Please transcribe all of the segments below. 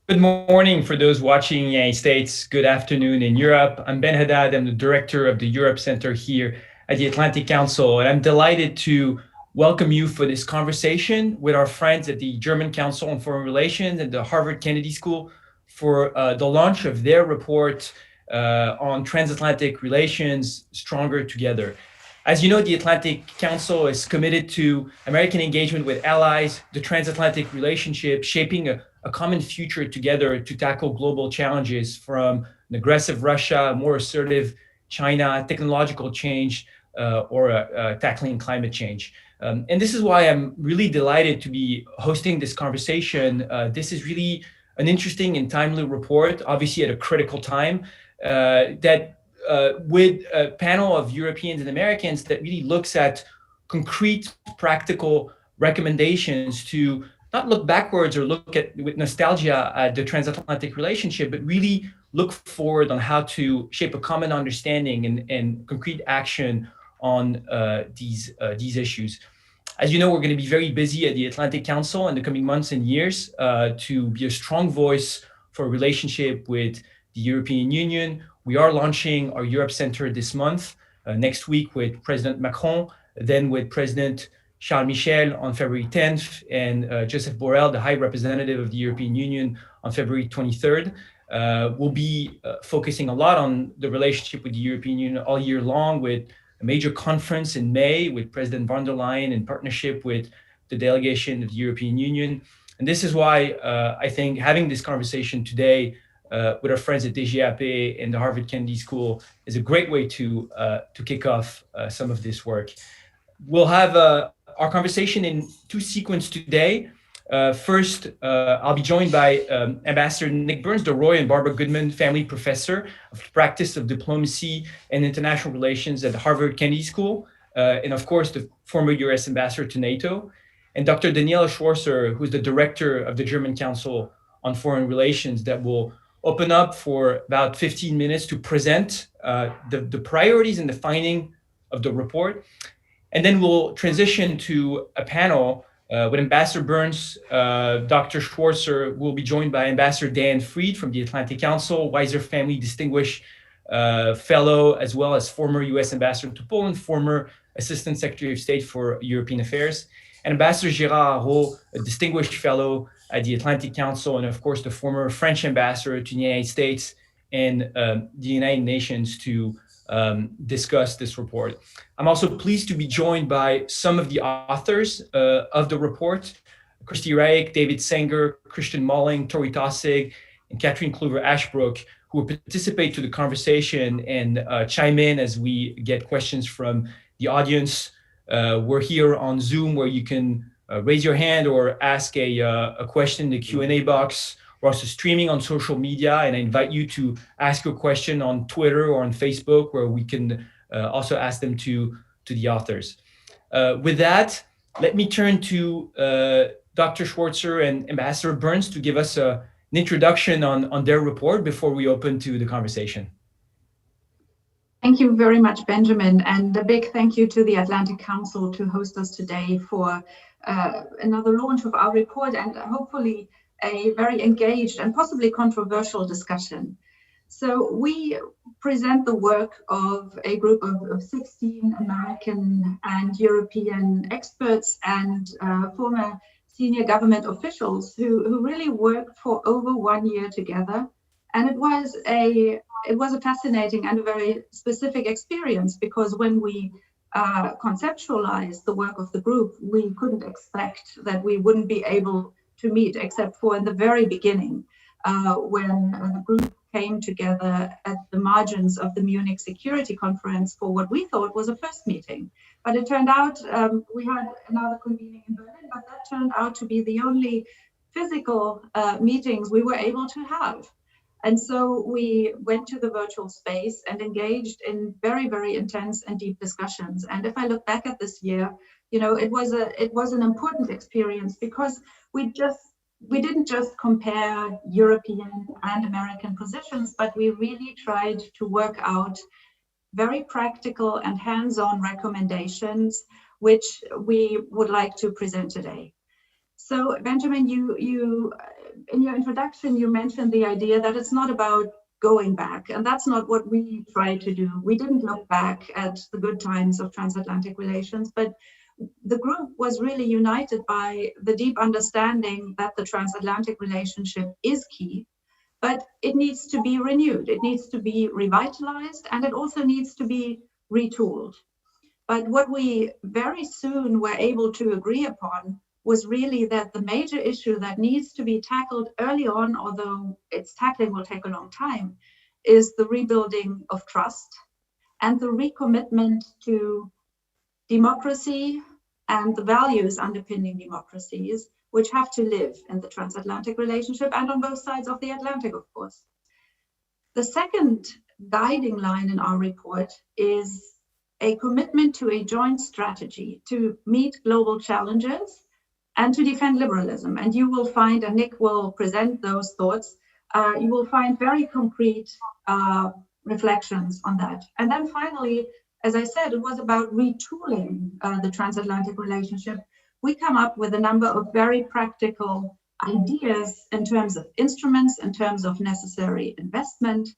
Good morning for those watching in the United States. Good afternoon in Europe. I'm Ben Haddad. I'm the director of the Europe Center here at the Atlantic Council, and I'm delighted to welcome you for this conversation with our friends at the German Council on Foreign Relations and the Harvard Kennedy School for the launch of their report on transatlantic relations, Stronger Together. As you know, the Atlantic Council is committed to American engagement with allies, the transatlantic relationship, shaping a common future together to tackle global challenges from an aggressive Russia, more assertive China, technological change, or tackling climate change. And this is why I'm really delighted to be hosting this conversation. This is really an interesting and timely report, obviously at a critical time, with a panel of Europeans and Americans that really looks at concrete, practical recommendations to not look backwards or look at with nostalgia at the transatlantic relationship, but really look forward on how to shape a common understanding and concrete action on these issues. As you know, we're going to be very busy at the Atlantic Council in the coming months and years to be a strong voice for a relationship with the European Union. We are launching our Europe Center this month, next week with President Macron, then with President Charles Michel on February 10th, and Joseph Borrell, the High Representative of the European Union, on February 23rd. We'll be focusing a lot on the relationship with the European Union all year long, with a major conference in May with President von der Leyen in partnership with the delegation of the European Union. And this is why I think having this conversation today with our friends at DGAP and the Harvard Kennedy School is a great way to kick off some of this work. We'll have our conversation in two sequences today. First, I'll be joined by Ambassador Nick Burns, the Roy and Barbara Goodman Family Professor of the Practice of Diplomacy and International Relations at the Harvard Kennedy School, and of course, the former US Ambassador to NATO, and Dr. Daniela Schwarzer, who's the Director of the German Council on Foreign Relations, that will open up for about 15 minutes to present the priorities and the finding of the report. And then we'll transition to a panel with Ambassador Burns. Dr. Schwarzer will be joined by Ambassador Dan Fried from the Atlantic Council, Weiser Family Distinguished Fellow, as well as former US Ambassador to Poland, former Assistant Secretary of State for European Affairs, and Ambassador Gérard Haraud, a Distinguished Fellow at the Atlantic Council, and of course the former French Ambassador to the United States and the United Nations to discuss this report. I'm also pleased to be joined by some of the authors of the report: Christy Reich, David Sanger, Christian Malling, Tori Tossig, and Catherine Kluver-Ashbrook, who will participate to the conversation and chime in as we get questions from the audience. We're here on Zoom, where you can raise your hand or ask a question in the Q&A box. We're also streaming on social media, and I invite you to ask your question on Twitter or on Facebook, where we can also ask them to the authors. With that, let me turn to Dr. Schwarzer and Ambassador Burns to give us an introduction on their report before we open to the conversation. Thank you very much, Benjamin, and a big thank you to the Atlantic Council to host us today for another launch of our report, and hopefully a very engaged and possibly controversial discussion. So we present the work of a group of 16 American and European experts and former senior government officials who really worked for over 1 year together. And it was a fascinating and a very specific experience, because when we conceptualized the work of the group, we couldn't expect that we wouldn't be able to meet, except for in the very beginning, when the group came together at the margins of the Munich Security Conference for what we thought was a first meeting. But it turned out we had another convening in Berlin, but that turned out to be the only physical meetings we were able to have. And so we went to the virtual space and engaged in very, very intense and deep discussions. And if I look back at this year, you know, it was an important experience, because we didn't just compare European and American positions, but we really tried to work out very practical and hands-on recommendations, which we would like to present today. So Benjamin, you in your introduction, you mentioned the idea that it's not about going back, and that's not what we try to do. We didn't look back at the good times of transatlantic relations, but the group was really united by the deep understanding that the transatlantic relationship is key, but it needs to be renewed, it needs to be revitalized, and it also needs to be retooled. But what we very soon were able to agree upon was really that the major issue that needs to be tackled early on, although its tackling will take a long time, is the rebuilding of trust and the recommitment to democracy and the values underpinning democracies, which have to live in the transatlantic relationship and on both sides of the Atlantic, of course. The second guiding line in our report is a commitment to a joint strategy to meet global challenges and to defend liberalism. And you will find, and Nick will present those thoughts, you will find very concrete reflections on that. And then finally, as I said, it was about retooling the transatlantic relationship. We come up with a number of very practical ideas in terms of instruments, in terms of necessary investment,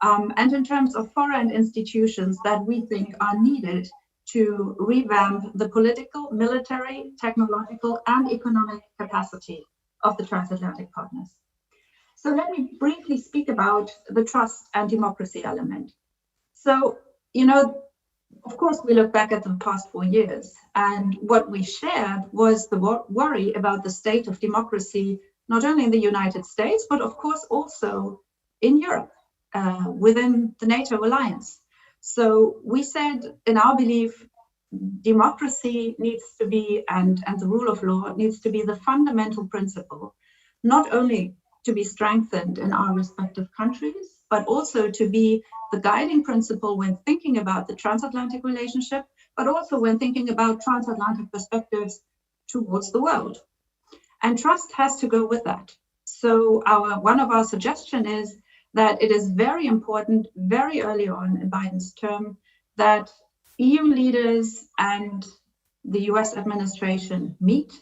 and in terms of foreign institutions that we think are needed to revamp the political, military, technological, and economic capacity of the transatlantic partners. So let me briefly speak about the trust and democracy element. So, of course, we look back at the past 4 years, and what we shared was the worry about the state of democracy, not only in the United States, but of course also in Europe, within the NATO alliance. So we said, in our belief, democracy needs to be, and the rule of law needs to be the fundamental principle, not only to be strengthened in our respective countries, but also to be the guiding principle when thinking about the transatlantic relationship, but also when thinking about transatlantic perspectives towards the world. And trust has to go with that. So one of our suggestions is that it is very important very early on in Biden's term that EU leaders and the US administration meet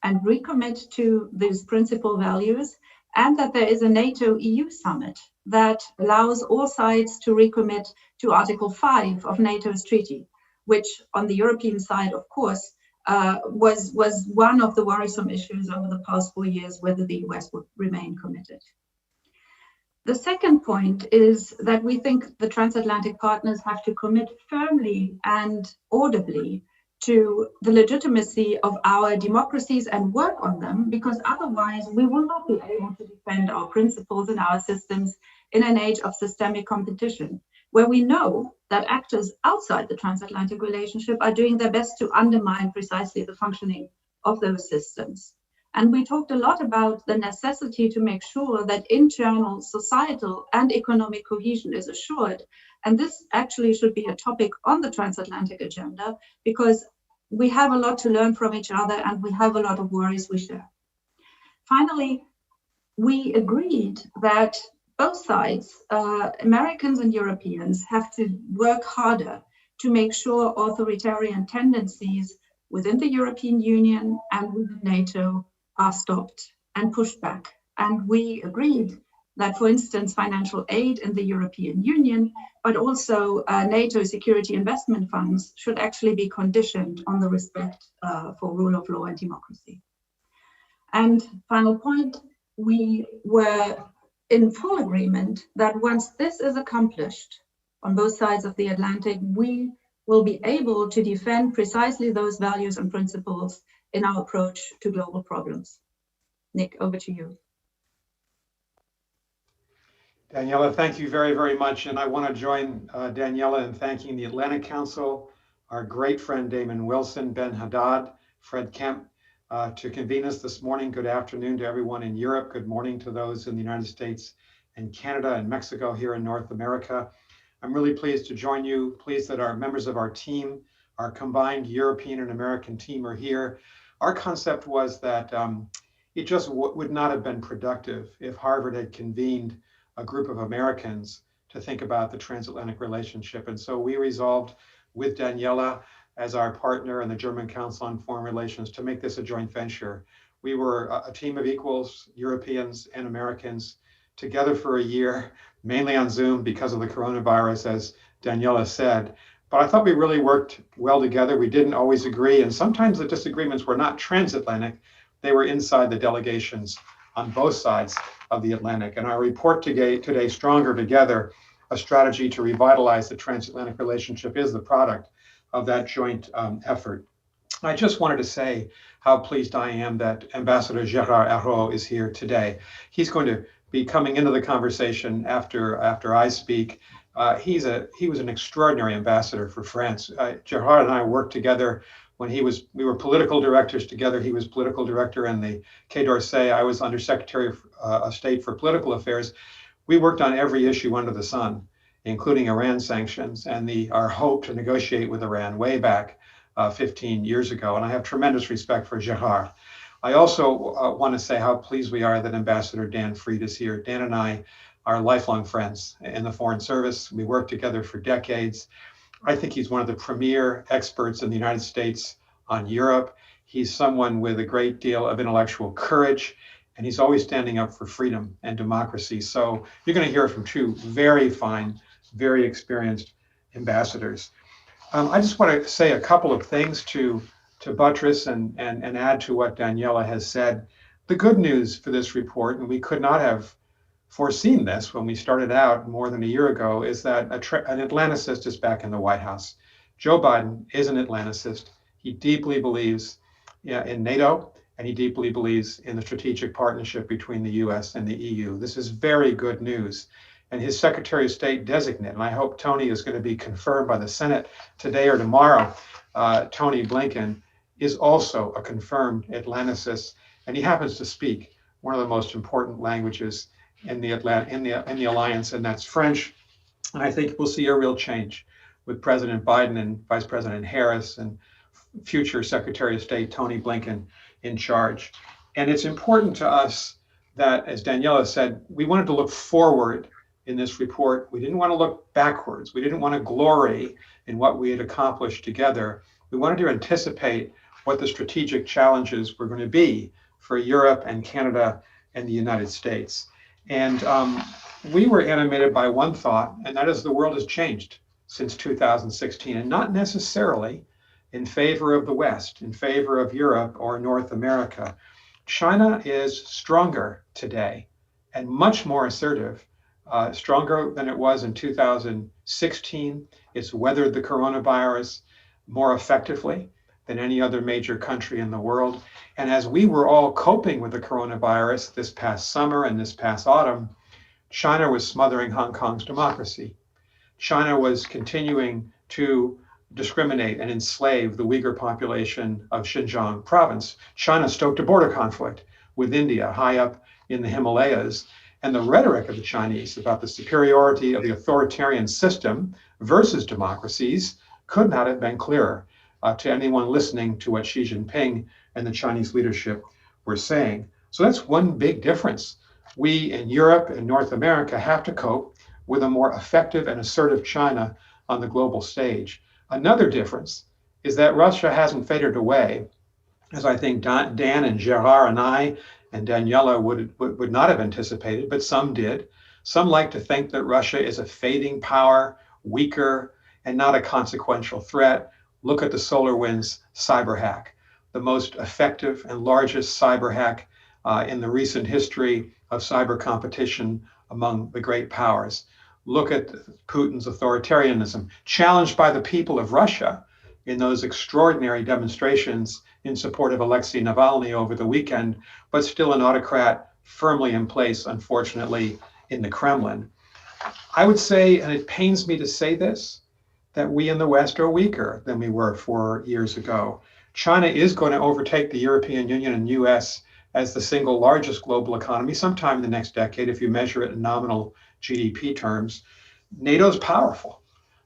and recommit to these principal values, and that there is a NATO-EU summit that allows all sides to recommit to Article 5 of NATO's treaty, which on the European side, of course, was one of the worrisome issues over the past 4 years, whether the US would remain committed. The second point is that we think the transatlantic partners have to commit firmly and audibly to the legitimacy of our democracies and work on them, because otherwise we will not be able to defend our principles and our systems in an age of systemic competition, where we know that actors outside the transatlantic relationship are doing their best to undermine precisely the functioning of those systems. And we talked a lot about the necessity to make sure that internal societal and economic cohesion is assured. And this actually should be a topic on the transatlantic agenda, because we have a lot to learn from each other and we have a lot of worries we share. Finally, we agreed that both sides, Americans and Europeans, have to work harder to make sure authoritarian tendencies within the European Union and within NATO are stopped and pushed back. And we agreed that, for instance, financial aid in the European Union, but also NATO security investment funds should actually be conditioned on the respect for rule of law and democracy. And final point, we were in full agreement that once this is accomplished on both sides of the Atlantic, we will be able to defend precisely those values and principles in our approach to global problems. Nick, over to you. Daniela, thank you very, very much. And I want to join Daniela in thanking the Atlantic Council, our great friend Damon Wilson, Ben Haddad, Fred Kemp, to convene us this morning. Good afternoon to everyone in Europe. Good morning to those in the United States and Canada and Mexico here in North America. I'm really pleased to join you, pleased that our members of our team, our combined European and American team are here. Our concept was that it just would not have been productive if Harvard had convened a group of Americans to think about the transatlantic relationship. And so we resolved with Daniela as our partner and the German Council on Foreign Relations to make this a joint venture We were a team of equals, Europeans and Americans, together for a year, mainly on Zoom because of the coronavirus, as Daniela said. But I thought we really worked well together. We didn't always agree, and sometimes the disagreements were not transatlantic, they were inside the delegations on both sides of the Atlantic. And our report today, Stronger Together, a strategy to revitalize the transatlantic relationship, is the product of that joint effort. I just wanted to say how pleased I am that Ambassador Gérard Araud is here today. He's going to be coming into the conversation after I speak. He was an extraordinary ambassador for France. Gérard and I worked together when we were political directors together. He was political director in the Quai d'Orsay. I was Undersecretary of State for Political Affairs. We worked on every issue under the sun, including Iran sanctions and our hope to negotiate with Iran way back 15 years ago. And I have tremendous respect for Gérard. I also want to say how pleased we are that Ambassador Dan Fried is here. Dan and I are lifelong friends in the Foreign Service. We worked together for decades. I think he's one of the premier experts in the United States on Europe. He's someone with a great deal of intellectual courage, and he's always standing up for freedom and democracy. So you're going to hear from two very fine, very experienced ambassadors. I just want to say a couple of things to buttress and add to what Daniela has said. The good news for this report, and we could not have foreseen this when we started out more than a year ago, is that an Atlanticist is back in the White House. Joe Biden is an Atlanticist. He deeply believes in NATO, and he deeply believes in the strategic partnership between the US and the EU. This is very good news. And his Secretary of State designate, and I hope Tony is going to be confirmed by the Senate today or tomorrow, Tony Blinken, is also a confirmed Atlanticist, and he happens to speak one of the most important languages in the alliance, and that's French. And I think we'll see a real change with President Biden and Vice President Harris and future Secretary of State Tony Blinken in charge. And it's important to us that, as Daniela said, we wanted to look forward in this report. We didn't want to look backwards. We didn't want to glory in what we had accomplished together. We wanted to anticipate what the strategic challenges were going to be for Europe and Canada and the United States. And we were animated by one thought, and that is the world has changed since 2016, and not necessarily in favor of the West, in favor of Europe or North America. China is stronger today and much more assertive, stronger than it was in 2016. It's weathered the coronavirus more effectively than any other major country in the world. And as we were all coping with the coronavirus this past summer and this past autumn, China was smothering Hong Kong's democracy. China was continuing to discriminate and enslave the Uyghur population of Xinjiang province. China stoked a border conflict with India high up in the Himalayas. And the rhetoric of the Chinese about the superiority of the authoritarian system versus democracies could not have been clearer to anyone listening to what Xi Jinping and the Chinese leadership were saying. So that's one big difference. We in Europe and North America have to cope with a more effective and assertive China on the global stage. Another difference is that Russia hasn't faded away, as I think Dan and Gérard and I and Daniela would not have anticipated, but some did. Some like to think that Russia is a fading power, weaker, and not a consequential threat. Look at the SolarWinds cyber hack, the most effective and largest cyber hack in the recent history of cyber competition among the great powers. Look at Putin's authoritarianism, challenged by the people of Russia in those extraordinary demonstrations in support of Alexei Navalny over the weekend, but still an autocrat firmly in place, unfortunately, in the Kremlin. I would say, and it pains me to say this, that we in the West are weaker than we were 4 years ago. China is going to overtake the European Union and US as the single largest global economy sometime in the next decade, if you measure it in nominal GDP terms. NATO's powerful,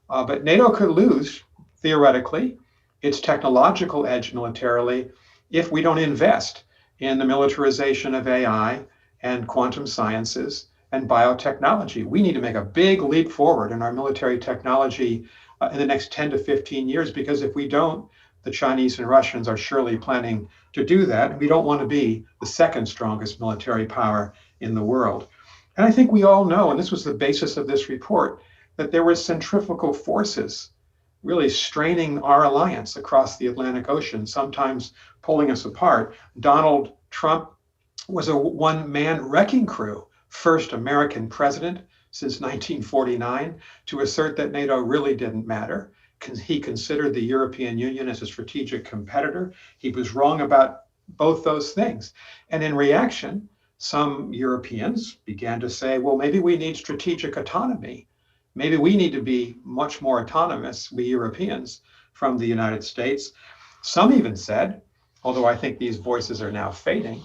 but NATO could lose, theoretically, its technological edge militarily if we don't invest in the militarization of AI and quantum sciences and biotechnology. We need to make a big leap forward in our military technology in the next 10 to 15 years, because if we don't, the Chinese and Russians are surely planning to do that. And we don't want to be the second strongest military power in the world. And I think we all know, and this was the basis of this report, that there were centrifugal forces really straining our alliance across the Atlantic Ocean, sometimes pulling us apart. Donald Trump was a one-man wrecking crew, first American president since 1949 to assert that NATO really didn't matter. He considered the European Union as a strategic competitor. He was wrong about both those things. And in reaction, some Europeans began to say, well, maybe we need strategic autonomy. Maybe we need to be much more autonomous, we Europeans, from the United States. Some even said, although I think these voices are now fading,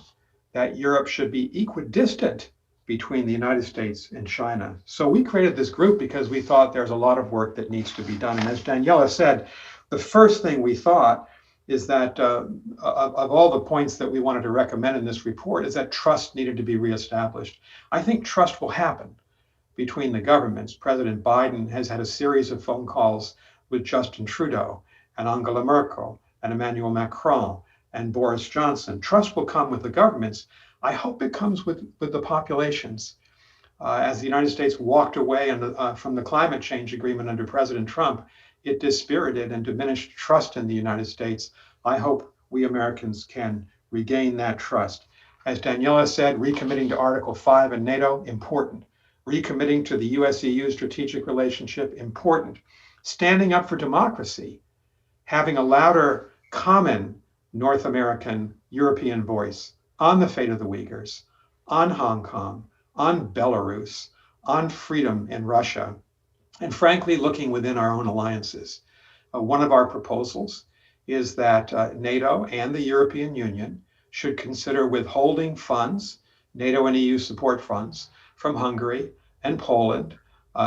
that Europe should be equidistant between the United States and China. So we created this group because we thought there's a lot of work that needs to be done. And as Daniela said, the first thing we thought is that of all the points that we wanted to recommend in this report is that trust needed to be reestablished. I think trust will happen between the governments. President Biden has had a series of phone calls with Justin Trudeau and Angela Merkel and Emmanuel Macron and Boris Johnson. Trust will come with the governments. I hope it comes with the populations. As the United States walked away from the climate change agreement under President Trump, it dispirited and diminished trust in the United States. I hope we Americans can regain that trust. As Daniela said, recommitting to Article 5 in NATO, important. Recommitting to the US-EU strategic relationship, important. Standing up for democracy, having a louder common North American, European voice on the fate of the Uyghurs, on Hong Kong, on Belarus, on freedom in Russia, and frankly, looking within our own alliances. One of our proposals is that NATO and the European Union should consider withholding funds, NATO and EU support funds, from Hungary and Poland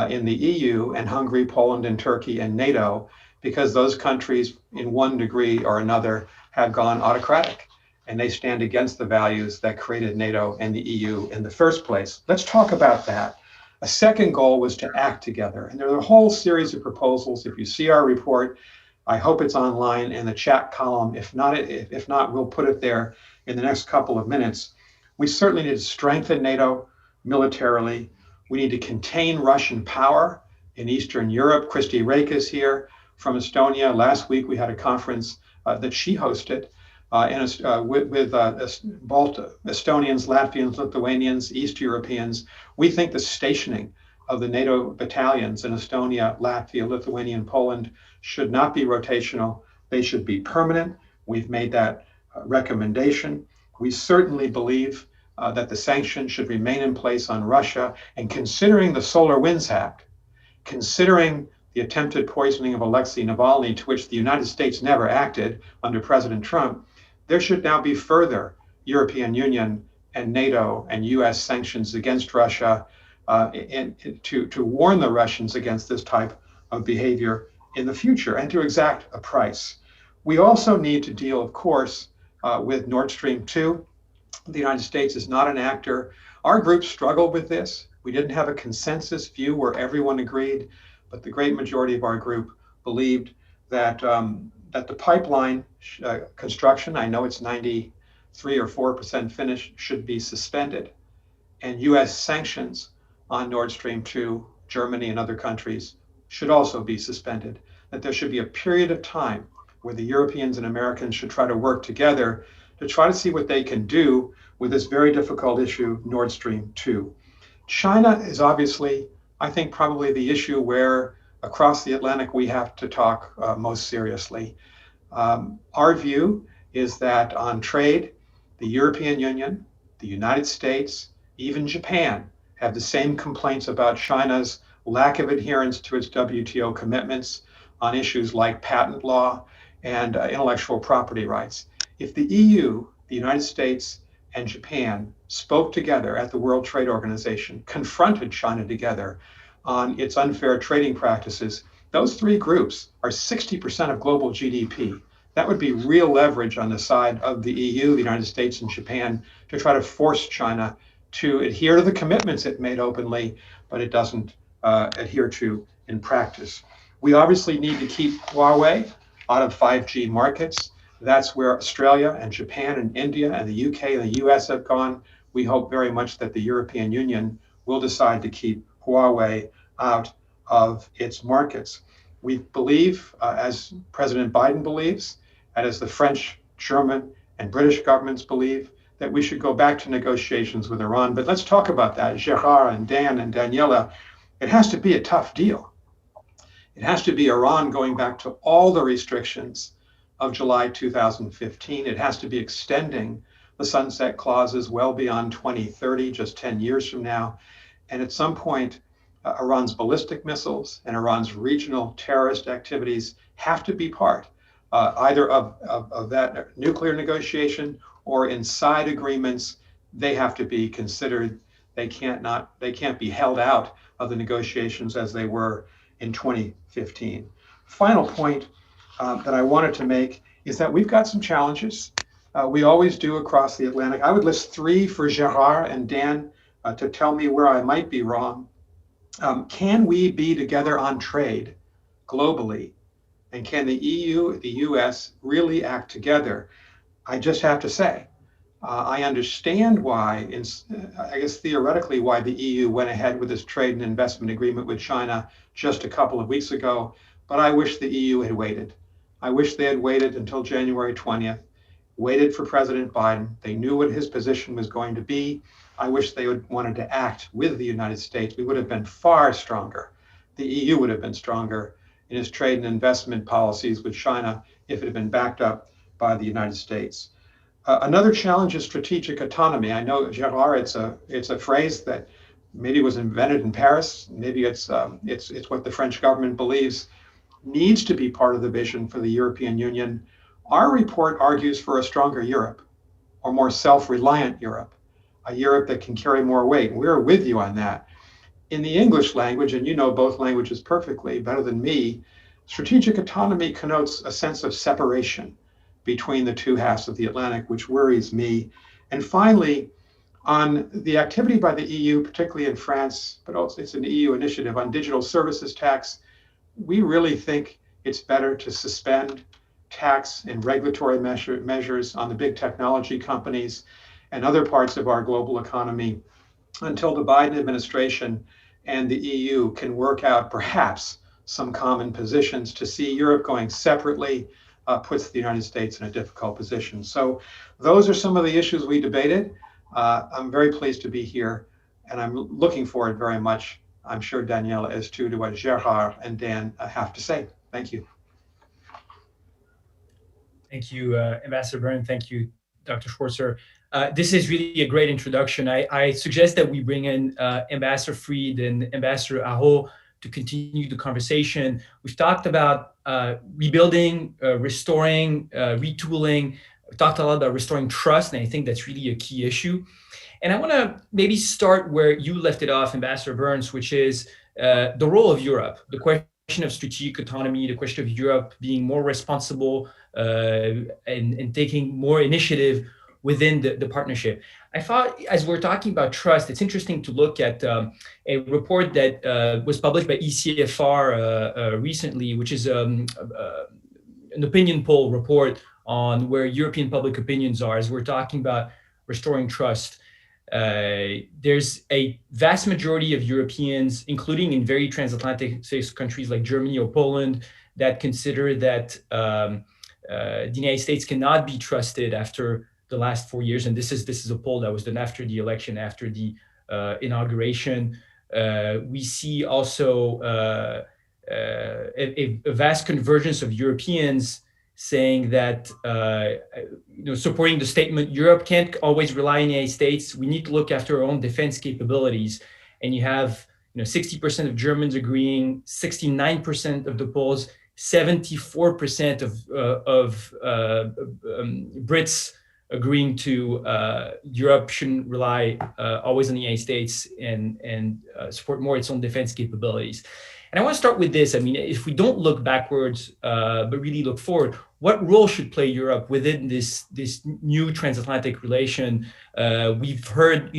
in the EU, and Hungary, Poland, and Turkey and NATO, because those countries in one degree or another have gone autocratic and they stand against the values that created NATO and the EU in the first place. Let's talk about that. A second goal was to act together. And there are a whole series of proposals. If you see our report, I hope it's online in the chat column. If not, we'll put it there in the next couple of minutes. We certainly need to strengthen NATO militarily. We need to contain Russian power in Eastern Europe. Christy Rake is here from Estonia. Last week, we had a conference that she hosted with Estonians, Latvians, Lithuanians, East Europeans. We think the stationing of the NATO battalions in Estonia, Latvia, Lithuania, and Poland should not be rotational. They should be permanent. We've made that recommendation. We certainly believe that the sanctions should remain in place on Russia. And considering the SolarWinds Act, considering the attempted poisoning of Alexei Navalny, to which the United States never acted under President Trump, there should now be further European Union and NATO and US sanctions against Russia to warn the Russians against this type of behavior in the future and to exact a price. We also need to deal, of course, with Nord Stream 2. The United States is not an actor. Our group struggled with this. We didn't have a consensus view where everyone agreed, but the great majority of our group believed that that the pipeline construction, I know it's 93 or 4% finished, should be suspended, and US sanctions on Nord Stream 2, Germany and other countries should also be suspended, that there should be a period of time where the Europeans and Americans should try to work together to try to see what they can do with this very difficult issue, Nord Stream 2. China is obviously, I think, probably the issue where across the Atlantic we have to talk most seriously. Our view is that on trade, the European Union, the United States, even Japan have the same complaints about China's lack of adherence to its WTO commitments on issues like patent law and intellectual property rights. If the EU, the United States, and Japan spoke together at the World Trade Organization, confronted China together on its unfair trading practices, those three groups are 60% of global GDP. That would be real leverage on the side of the EU, the United States, and Japan to try to force China to adhere to the commitments it made openly, but it doesn't adhere to in practice. We obviously need to keep Huawei out of 5G markets. That's where Australia and Japan and India and the UK and the US have gone. We hope very much that the European Union will decide to keep Huawei out of its markets. We believe, as President Biden believes, and as the French, German, and British governments believe, that we should go back to negotiations with Iran. But let's talk about that. Gerard and Dan and Daniela, it has to be a tough deal. It has to be Iran going back to all the restrictions of July 2015. It has to be extending the sunset clauses well beyond 2030, just 10 years from now. And at some point, Iran's ballistic missiles and Iran's regional terrorist activities have to be part either of that nuclear negotiation or in side agreements. They have to be considered. They can't be held out of the negotiations as they were in 2015. Final point that I wanted to make is that we've got some challenges. We always do across the Atlantic. I would list three for Gerard and Dan to tell me where I might be wrong. Can we be together on trade globally? And can the EU, the US really act together? I just have to say, I understand why, I guess theoretically, why the EU went ahead with this trade and investment agreement with China just a couple of weeks ago, but I wish the EU had waited. I wish they had waited until January 20th, waited for President Biden. They knew what his position was going to be. I wish they would wanted to act with the United States. We would have been far stronger. The EU would have been stronger in its trade and investment policies with China if it had been backed up by the United States. Another challenge is strategic autonomy. I know, Gerard, it's a phrase that maybe was invented in Paris. Maybe it's what the French government believes needs to be part of the vision for the European Union. Our report argues for a stronger Europe, or more self-reliant Europe, a Europe that can carry more weight. And we're with you on that. In the English language, and you know both languages perfectly, better than me, strategic autonomy connotes a sense of separation between the two halves of the Atlantic, which worries me. And finally, on the activity by the EU, particularly in France, but also it's an EU initiative on digital services tax, we really think it's better to suspend tax and regulatory measures on the big technology companies and other parts of our global economy until the Biden administration and the EU can work out perhaps some common positions. To see Europe going separately puts the United States in a difficult position. So those are some of the issues we debated. I'm very pleased to be here, and I'm looking forward very much, I'm sure Daniela is too, to what Gerard and Dan have to say. Thank you. Thank you, Ambassador Byrne. Thank you, Dr. Schwarzer. This is really a great introduction. I suggest that we bring in Ambassador Fried and Ambassador Aho to continue the conversation. We've talked about rebuilding, restoring, retooling. We talked a lot about restoring trust, and I think that's really a key issue. And I want to maybe start where you left it off, Ambassador Burns, which is the role of Europe, the question of strategic autonomy, the question of Europe being more responsible and taking more initiative within the partnership. I thought, as we're talking about trust, it's interesting to look at a report that was published by ECFR recently, which is an opinion poll report on where European public opinions are as we're talking about restoring trust. There's a vast majority of Europeans, including in very transatlantic countries like Germany or Poland, that consider that the United States cannot be trusted after the last 4 years. And this is a poll that was done after the election, after the inauguration. We see also a vast convergence of Europeans saying that, supporting the statement, Europe can't always rely on the United States. We need to look after our own defense capabilities. And you have 60% of Germans agreeing, 69% of the polls, 74% of Brits agreeing to Europe shouldn't rely always on the United States and support more its own defense capabilities. And I want to start with this. I mean, if we don't look backwards, but really look forward, what role should play Europe within this new transatlantic relation? We've heard,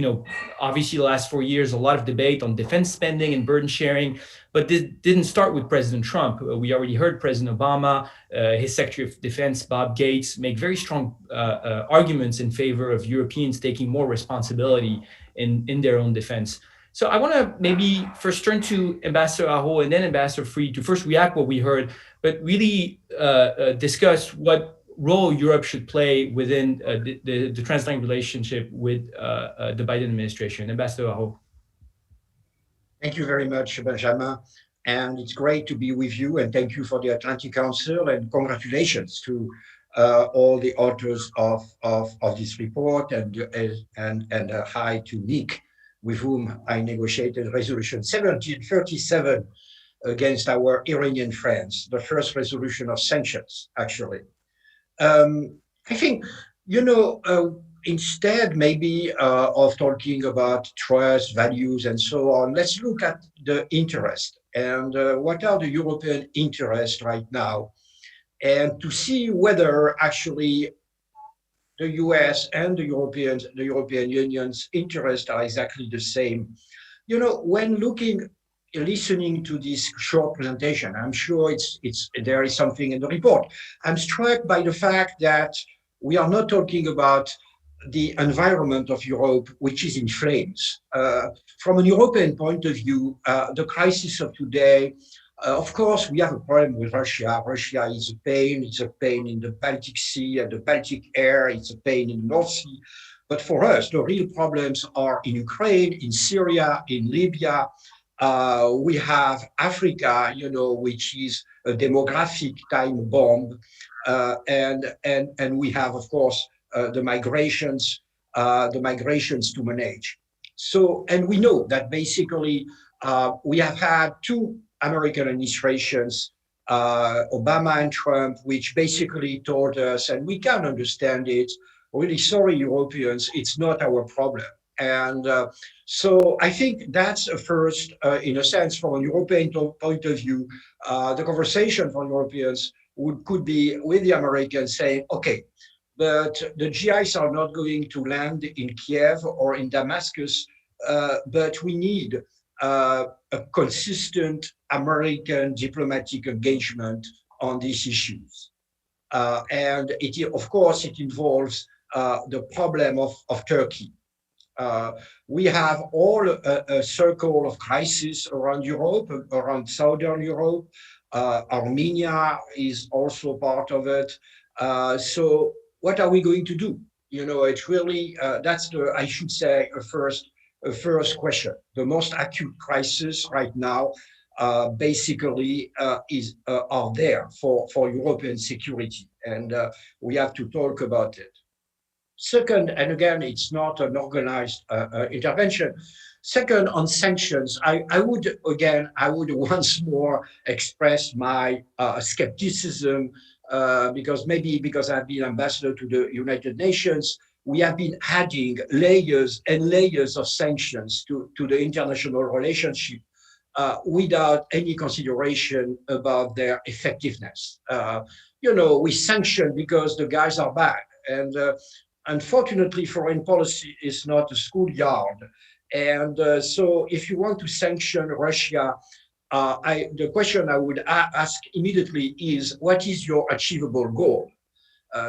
obviously the last 4 years, a lot of debate on defense spending and burden sharing, but this didn't start with President Trump. We already heard President Obama, his Secretary of Defense, Bob Gates, make very strong arguments in favor of Europeans taking more responsibility in their own defense. So I want to maybe first turn to Ambassador Aho and then Ambassador Freed to first react what we heard, but really discuss what role Europe should play within the transatlantic relationship with the Biden administration. Ambassador Aho. Thank you very much, Benjamin. And it's great to be with you. And thank you for the Atlantic Council, and congratulations to all the authors of this report, and hi to Nick, with whom I negotiated Resolution 1737 against our Iranian friends, the first resolution of sanctions, actually. I think, instead maybe of talking about trust, values, and so on, let's look at the interest and what are the European interests right now, and to see whether actually the US and the European Union's interests are exactly the same. When listening to this short presentation, I'm sure there is something in the report. I'm struck by the fact that we are not talking about the environment of Europe, which is in flames. From a European point of view, the crisis of today, of course, we have a problem with Russia. Russia is a pain. It's a pain in the Baltic Sea and the Baltic air. It's a pain in the North Sea. But for us, the real problems are in Ukraine, in Syria, in Libya. We have Africa, which is a demographic time bomb. And we have, of course, the migrations to manage. So, and we know that basically we have had two American administrations, Obama and Trump, which basically told us, and we can understand it, really sorry, Europeans, it's not our problem. And so I think that's a first, in a sense, from a European point of view, the conversation for Europeans could be with the Americans saying, okay, but the GIs are not going to land in Kiev or in Damascus, but we need a consistent American diplomatic engagement on these issues. And of course, it involves the problem of Turkey. We have all a circle of crisis around Europe, around Southern Europe. Armenia is also part of it. So what are we going to do? It's really, that's I should say, a first question. The most acute crisis right now basically are there for European security, and we have to talk about it. Second, and again, it's not an organized intervention. Second, on sanctions, I would once more express my skepticism because I've been ambassador to the United Nations. We have been adding layers and layers of sanctions to the international relationship without any consideration about their effectiveness. We sanction because the guys are bad. And unfortunately, foreign policy is not a schoolyard. And so if you want to sanction Russia, the question I would ask immediately is, what is your achievable goal?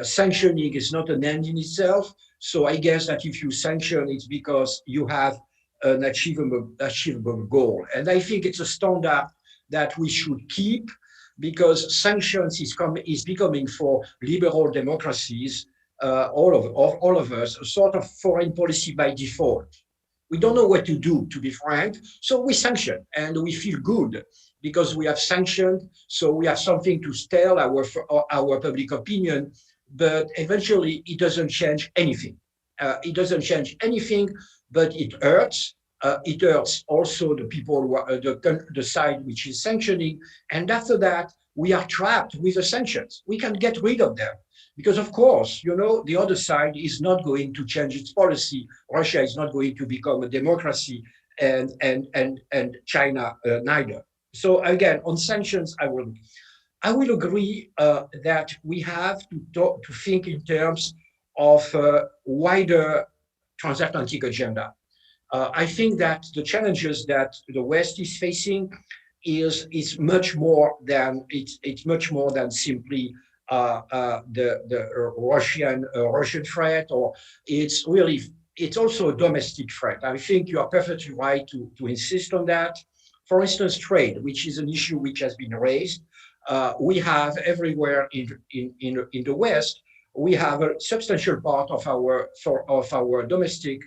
Sanctioning is not an end in itself. So I guess that if you sanction, it's because you have an achievable goal. And I think it's a standard that we should keep, because sanctions is becoming for liberal democracies, all of us, a sort of foreign policy by default. We don't know what to do, to be frank, so we sanction, and we feel good because we have sanctioned, so we have something to tell our public opinion, but eventually it doesn't change anything. It doesn't change anything, but it hurts. It hurts also the people who are the side which is sanctioning, and after that, we are trapped with the sanctions. We can get rid of them. Because of course, the other side is not going to change its policy. Russia is not going to become a democracy, and China neither. So again, on sanctions, I will agree that we have to think in terms of a wider transatlantic agenda. I think that the challenges that the West is facing is much more than it's much more than simply the Russian threat, or it's also a domestic threat. I think you are perfectly right to insist on that. For instance, trade, which is an issue which has been raised. We have everywhere in the West, we have a substantial part of our domestic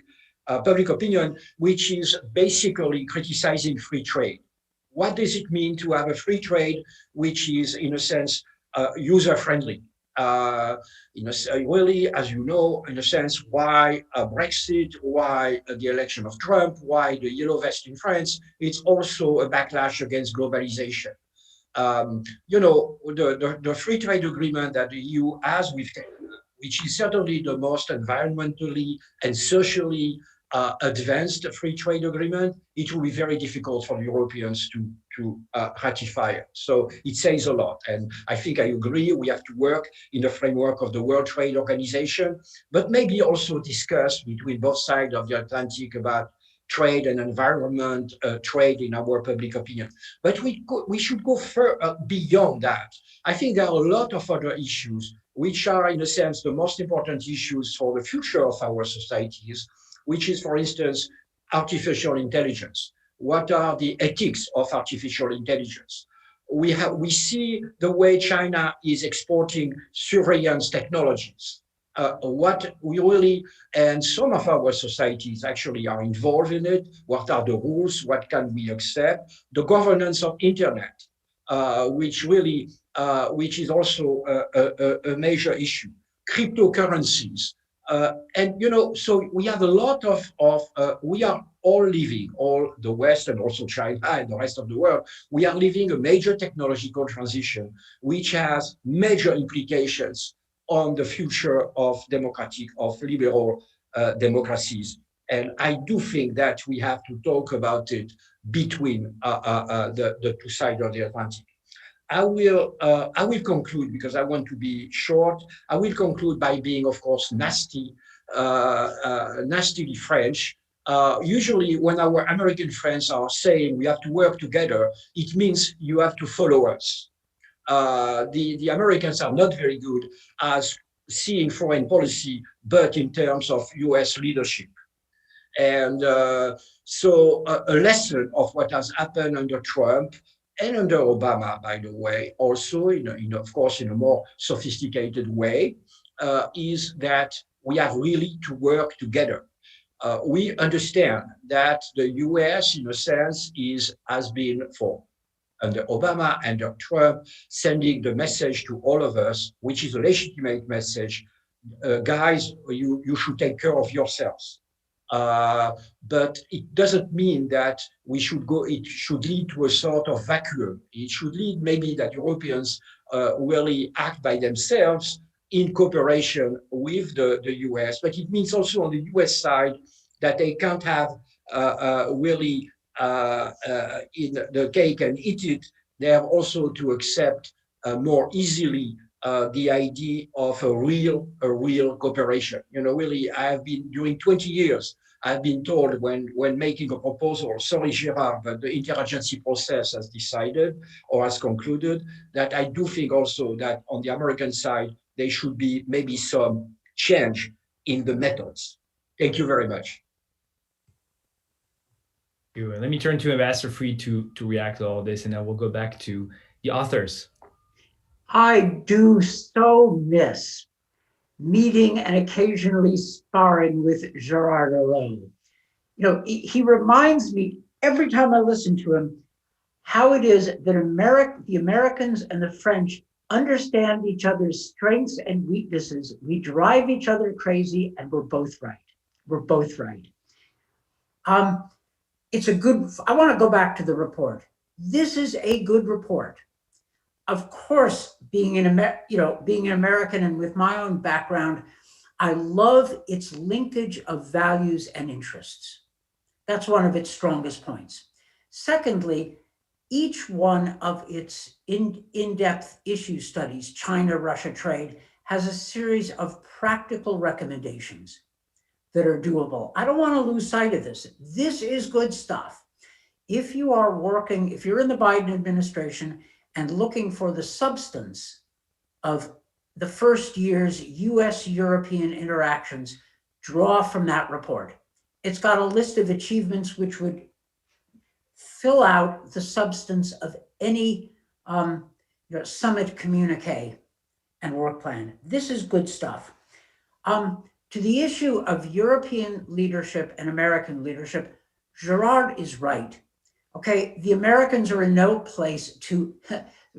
public opinion, which is basically criticizing free trade. What does it mean to have a free trade which is, in a sense, user-friendly? Really, as you know, in a sense, why Brexit, why the election of Trump, why the yellow vest in France, it's also a backlash against globalization. The free trade agreement that the EU has with Canada, which is certainly the most environmentally and socially advanced free trade agreement, it will be very difficult for the Europeans to ratify it. So it says a lot. And I think I agree, we have to work in the framework of the World Trade Organization, but maybe also discuss between both sides of the Atlantic about trade and environment, trade in our public opinion. But we should go beyond that. I think there are a lot of other issues which are, in a sense, the most important issues for the future of our societies, which is, for instance, artificial intelligence. What are the ethics of artificial intelligence? We see the way China is exporting surveillance technologies. What we really, and some of our societies actually are involved in it. What are the rules? What can we accept? The governance of internet, which is also a major issue. Cryptocurrencies. So we have a lot we are all living, all the West and also China and the rest of the world, we are living a major technological transition, which has major implications on the future of liberal democracies. And I do think that we have to talk about it between the two sides of the Atlantic. I will conclude, because I want to be short. I will conclude by being, of course, nastily French. Usually when our American friends are saying we have to work together, it means you have to follow us. The Americans are not very good at seeing foreign policy, but in terms of US leadership. And so a lesson of what has happened under Trump and under Obama, by the way, also of course in a more sophisticated way, is that we have really to work together. We understand that the US, in a sense, has been under Obama and under Trump, sending the message to all of us, which is a legitimate message. Guys, you should take care of yourselves. But it doesn't mean that it should lead to a sort of vacuum. It should lead maybe that Europeans really act by themselves in cooperation with the US. But it means also on the US side that they can't have really in the cake and eat it. They have also to accept more easily the idea of a real cooperation. Really, I have been during 20 years. I've been told when making a proposal, sorry Gérard, but the interagency process has decided or has concluded that I do think also that on the American side there should be maybe some change in the methods. Thank you very much. Let me turn to Ambassador Fried to react to all this, and then we'll go back to the authors. I do so miss meeting and occasionally sparring with Gerard Arnault. He reminds me every time I listen to him how it is that the Americans and the French understand each other's strengths and weaknesses. We drive each other crazy, and we're both right. We're both right. I want to go back to the report. This is a good report. Of course, being an American and with my own background, I love its linkage of values and interests. That's one of its strongest points. Secondly, each one of its in-depth issue studies, China-Russia trade, has a series of practical recommendations that are doable. I don't want to lose sight of this. This is good stuff. If you are working, if you're in the Biden administration and looking for the substance of the first year's US-European interactions, draw from that report. It's got a list of achievements which would fill out the substance of any summit communique and work plan. This is good stuff. To the issue of European leadership and American leadership, Gerard is right. Okay, the Americans are in no place to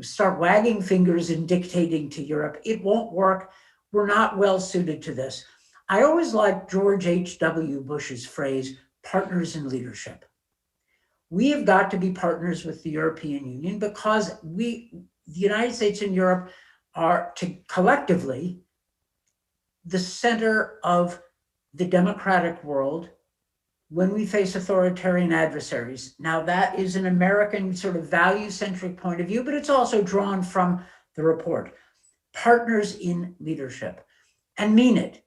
start wagging fingers and dictating to Europe. It won't work. We're not well suited to this. I always liked George H.W. Bush's phrase, partners in leadership. We have got to be partners with the European Union because the United States and Europe are collectively the center of the democratic world when we face authoritarian adversaries. Now, that is an American sort of value-centric point of view, but it's also drawn from the report. Partners in leadership, and mean it.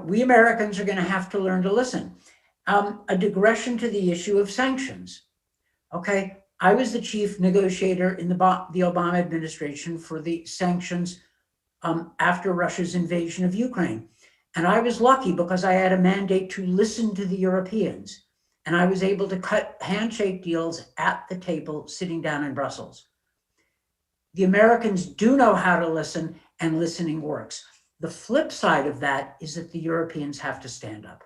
We Americans are going to have to learn to listen. A digression to the issue of sanctions. Okay, I was the chief negotiator in the Obama administration for the sanctions after Russia's invasion of Ukraine. And I was lucky because I had a mandate to listen to the Europeans. And I was able to cut handshake deals at the table sitting down in Brussels. The Americans do know how to listen, and listening works. The flip side of that is that the Europeans have to stand up.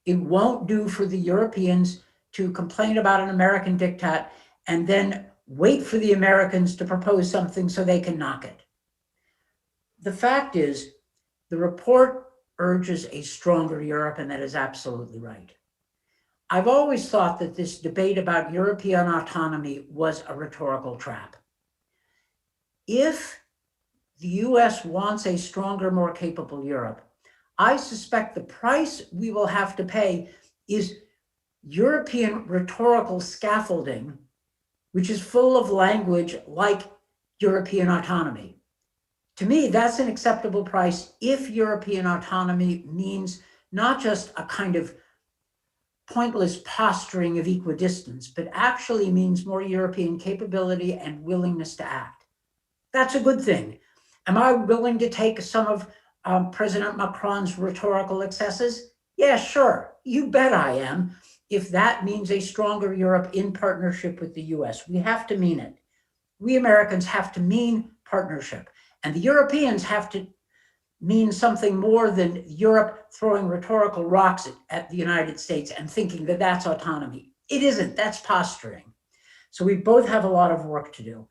It won't do for the Europeans to complain about an American diktat and then wait for the Americans to propose something so they can knock it. The fact is, the report urges a stronger Europe, and that is absolutely right. I've always thought that this debate about European autonomy was a rhetorical trap. If the US wants a stronger, more capable Europe, I suspect the price we will have to pay is European rhetorical scaffolding, which is full of language like European autonomy. To me, that's an acceptable price if European autonomy means not just a kind of pointless posturing of equidistance, but actually means more European capability and willingness to act. That's a good thing. Am I willing to take some of President Macron's rhetorical excesses? Yeah, sure. You bet I am. If that means a stronger Europe in partnership with the US, we have to mean it. We Americans have to mean partnership. And the Europeans have to mean something more than Europe throwing rhetorical rocks at the United States and thinking that that's autonomy. It isn't, that's posturing. So we both have a lot of work to do.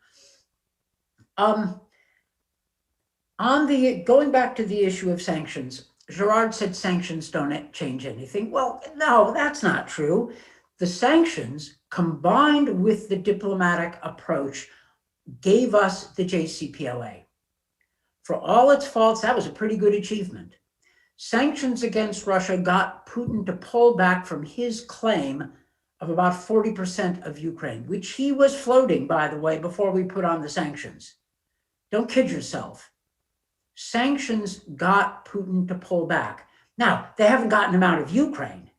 Going back to the issue of sanctions, Gerard said sanctions don't change anything. Well, no, that's not true. The sanctions, combined with the diplomatic approach, gave us the JCPOA. For all its faults, that was a pretty good achievement. Sanctions against Russia got Putin to pull back from his claim of about 40% of Ukraine, which he was floating, by the way, before we put on the sanctions. Don't kid yourself. Sanctions got Putin to pull back. Now, they haven't gotten him out of Ukraine.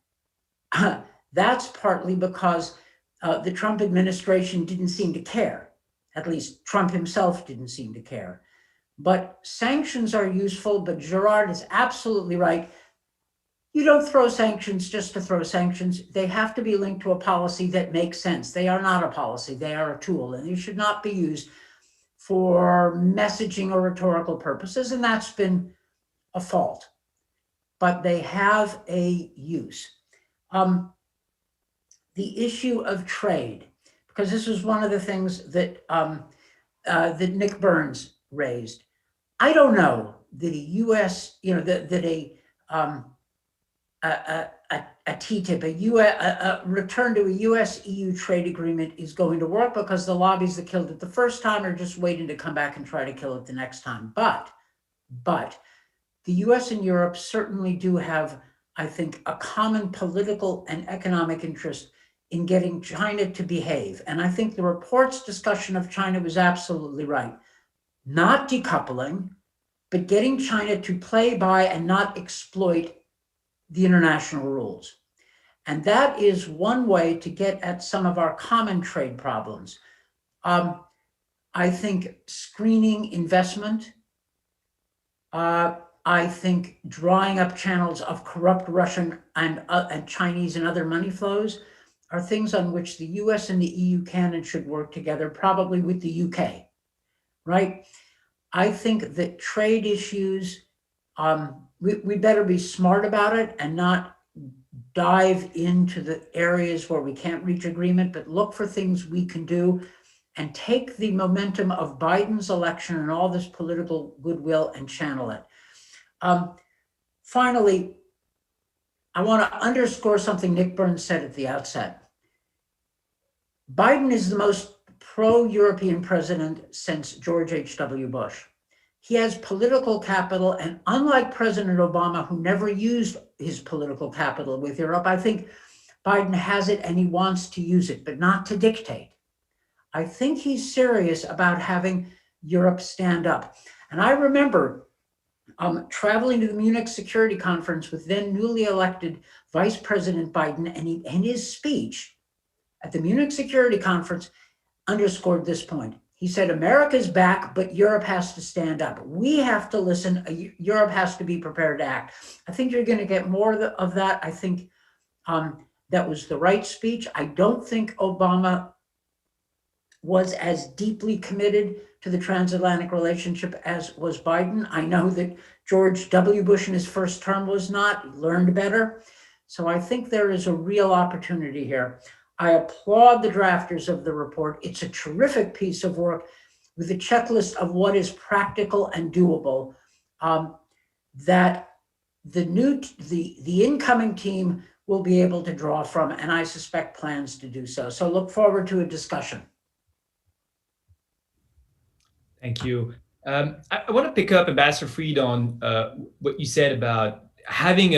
That's partly because the Trump administration didn't seem to care. At least Trump himself didn't seem to care. But sanctions are useful, but Gerard is absolutely right. You don't throw sanctions just to throw sanctions. They have to be linked to a policy that makes sense. They are not a policy, they are a tool, and they should not be used for messaging or rhetorical purposes, and that's been a fault. But they have a use. The issue of trade, because this was one of the things that, that Nick Burns raised. I don't know that a U.S., that a TTIP, a return to a U.S.-EU trade agreement is going to work because the lobbies that killed it the first time are just waiting to come back and try to kill it the next time. But the U.S. and Europe certainly do have, I think, a common political and economic interest in getting China to behave. And I think the report's discussion of China was absolutely right. Not decoupling, but getting China to play by and not exploit the international rules. And that is one way to get at some of our common trade problems. I think screening investment, I think drawing up channels of corrupt Russian and Chinese and other money flows are things on which the US and the EU can and should work together, probably with the UK, right? I think that trade issues, we better be smart about it and not dive into the areas where we can't reach agreement, but look for things we can do and take the momentum of Biden's election and all this political goodwill and channel it. Finally, I want to underscore something Nick Burns said at the outset. Biden is the most pro-European president since George H.W. Bush. He has political capital, and unlike President Obama, who never used his political capital with Europe, I think Biden has it and he wants to use it, but not to dictate. I think he's serious about having Europe stand up. And I remember traveling to the Munich Security Conference with then newly elected Vice President Biden, and in his speech at the Munich Security Conference underscored this point. He said, America's back, but Europe has to stand up. We have to listen. Europe has to be prepared to act. I think you're going to get more of that. I think that was the right speech. I don't think Obama was as deeply committed to the transatlantic relationship as was Biden. I know that George W. Bush in his first term was not. He learned better. So I think there is a real opportunity here. I applaud the drafters of the report. It's a terrific piece of work with a checklist of what is practical and doable that the incoming team will be able to draw from, and I suspect plans to do so. So look forward to a discussion. Thank you. I want to pick up, Ambassador Fried, on what you said about having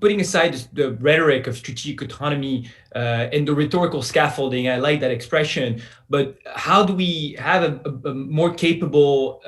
putting aside the rhetoric of strategic autonomy and the rhetorical scaffolding. I like that expression, but how do we have a more capable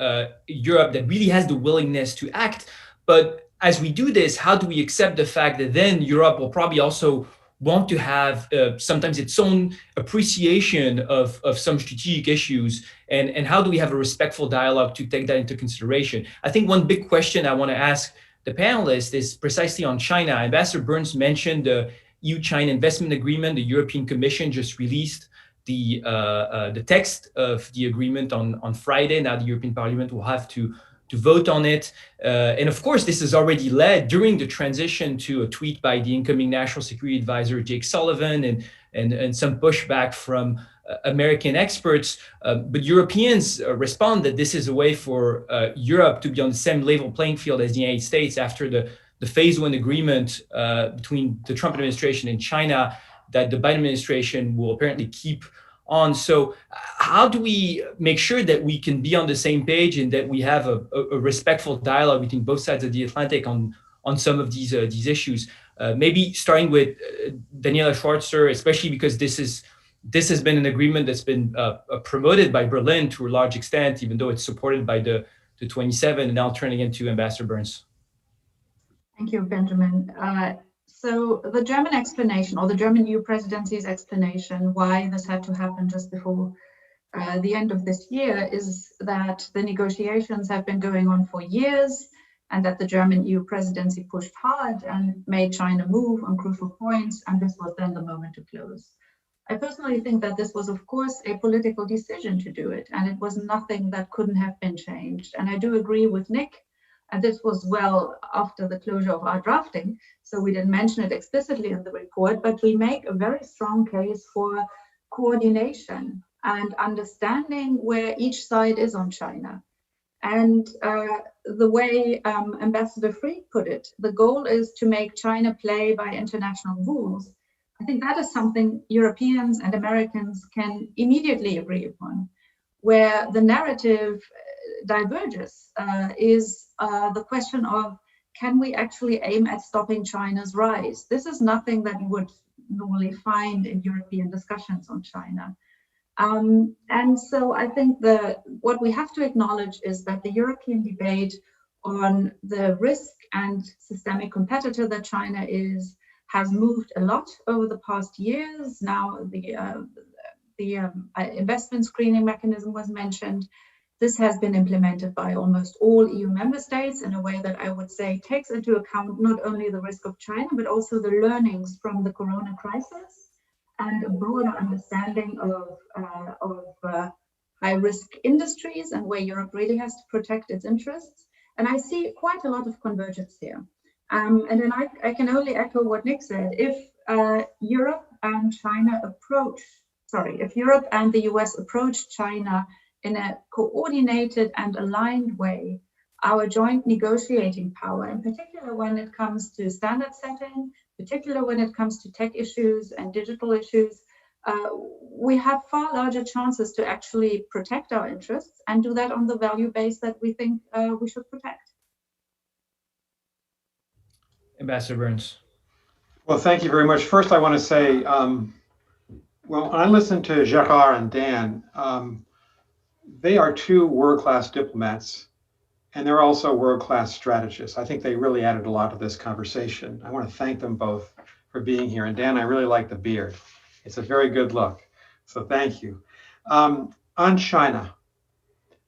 Europe that really has the willingness to act? But as we do this, how do we accept the fact that then Europe will probably also want to have sometimes its own appreciation of some strategic issues, and how do we have a respectful dialogue to take that into consideration? I think one big question I want to ask the panelists is precisely on China. Ambassador Burns mentioned the EU-China investment agreement. The European Commission just released the text of the agreement on Friday. Now the European Parliament will have to vote on it. And of course, this has already led during the transition to a tweet by the incoming National Security Advisor, Jake Sullivan, and some pushback from American experts. But Europeans respond that this is a way for Europe to be on the same level playing field as the United States after the phase one agreement between the Trump administration and China that the Biden administration will apparently keep on. So how do we make sure that we can be on the same page and that we have a respectful dialogue between both sides of the Atlantic on some of these issues? Maybe starting with Daniela Schwarzer, especially because this has been an agreement that's been promoted by Berlin to a large extent, even though it's supported by the 27, and now turning into Ambassador Burns. Thank you, Benjamin. So the German explanation, or the German EU presidency's explanation why this had to happen just before the end of this year, is that the negotiations have been going on for years, and that the German EU presidency pushed hard and made China move on crucial points, and this was then the moment to close. I personally think that this was, of course, a political decision to do it, and it was nothing that couldn't have been changed. And I do agree with Nick, and this was well after the closure of our drafting, so we didn't mention it explicitly in the report, but we make a very strong case for coordination and understanding where each side is on China. And the way Ambassador Fried put it, the goal is to make China play by international rules. I think that is something Europeans and Americans can immediately agree upon. Where the narrative diverges is the question of, can we actually aim at stopping China's rise? This is nothing that would normally find in European discussions on China. And so I think what we have to acknowledge is that the European debate on the risk and systemic competitor that China is has moved a lot over the past years. Now the investment screening mechanism was mentioned. This has been implemented by almost all EU member states in a way that I would say takes into account not only the risk of China, but also the learnings from the corona crisis and a broader understanding of high-risk industries and where Europe really has to protect its interests. And I see quite a lot of convergence here. And then I can only echo what Nick said. If Europe and the US approach China in a coordinated and aligned way, our joint negotiating power, in particular when it comes to standard setting, particularly when it comes to tech issues and digital issues, we have far larger chances to actually protect our interests and do that on the value base that we think we should protect. Ambassador Burns. Well, thank you very much. First, I want to say, well, I listened to Gerard and Dan. They are two world-class diplomats, and they're also world-class strategists. I think they really added a lot to this conversation. I want to thank them both for being here. And Dan, I really like the beard. It's a very good look. So thank you. On China,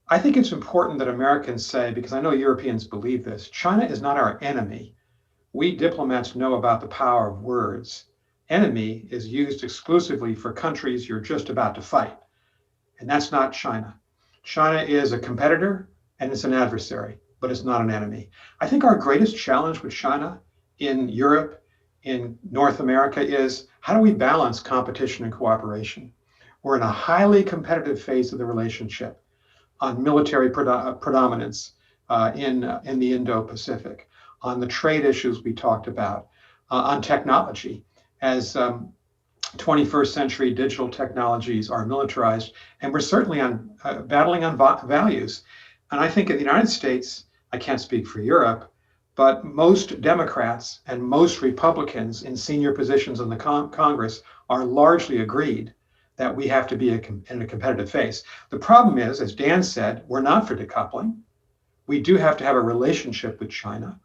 I think it's important that Americans say, because I know Europeans believe this, China is not our enemy. We diplomats know about the power of words. Enemy is used exclusively for countries you're just about to fight. And that's not China. China is a competitor and it's an adversary, but it's not an enemy. I think our greatest challenge with China in Europe, in North America, is how do we balance competition and cooperation? We're in a highly competitive phase of the relationship on military predominance in the Indo-Pacific, on the trade issues we talked about, on technology, as 21st century digital technologies are militarized, and we're certainly on battling on values. And I think in the United States, I can't speak for Europe, but most Democrats and most Republicans in senior positions in the Congress are largely agreed that we have to be in a competitive phase. The problem is, as Dan said, we're not for decoupling. We do have to have a relationship with China.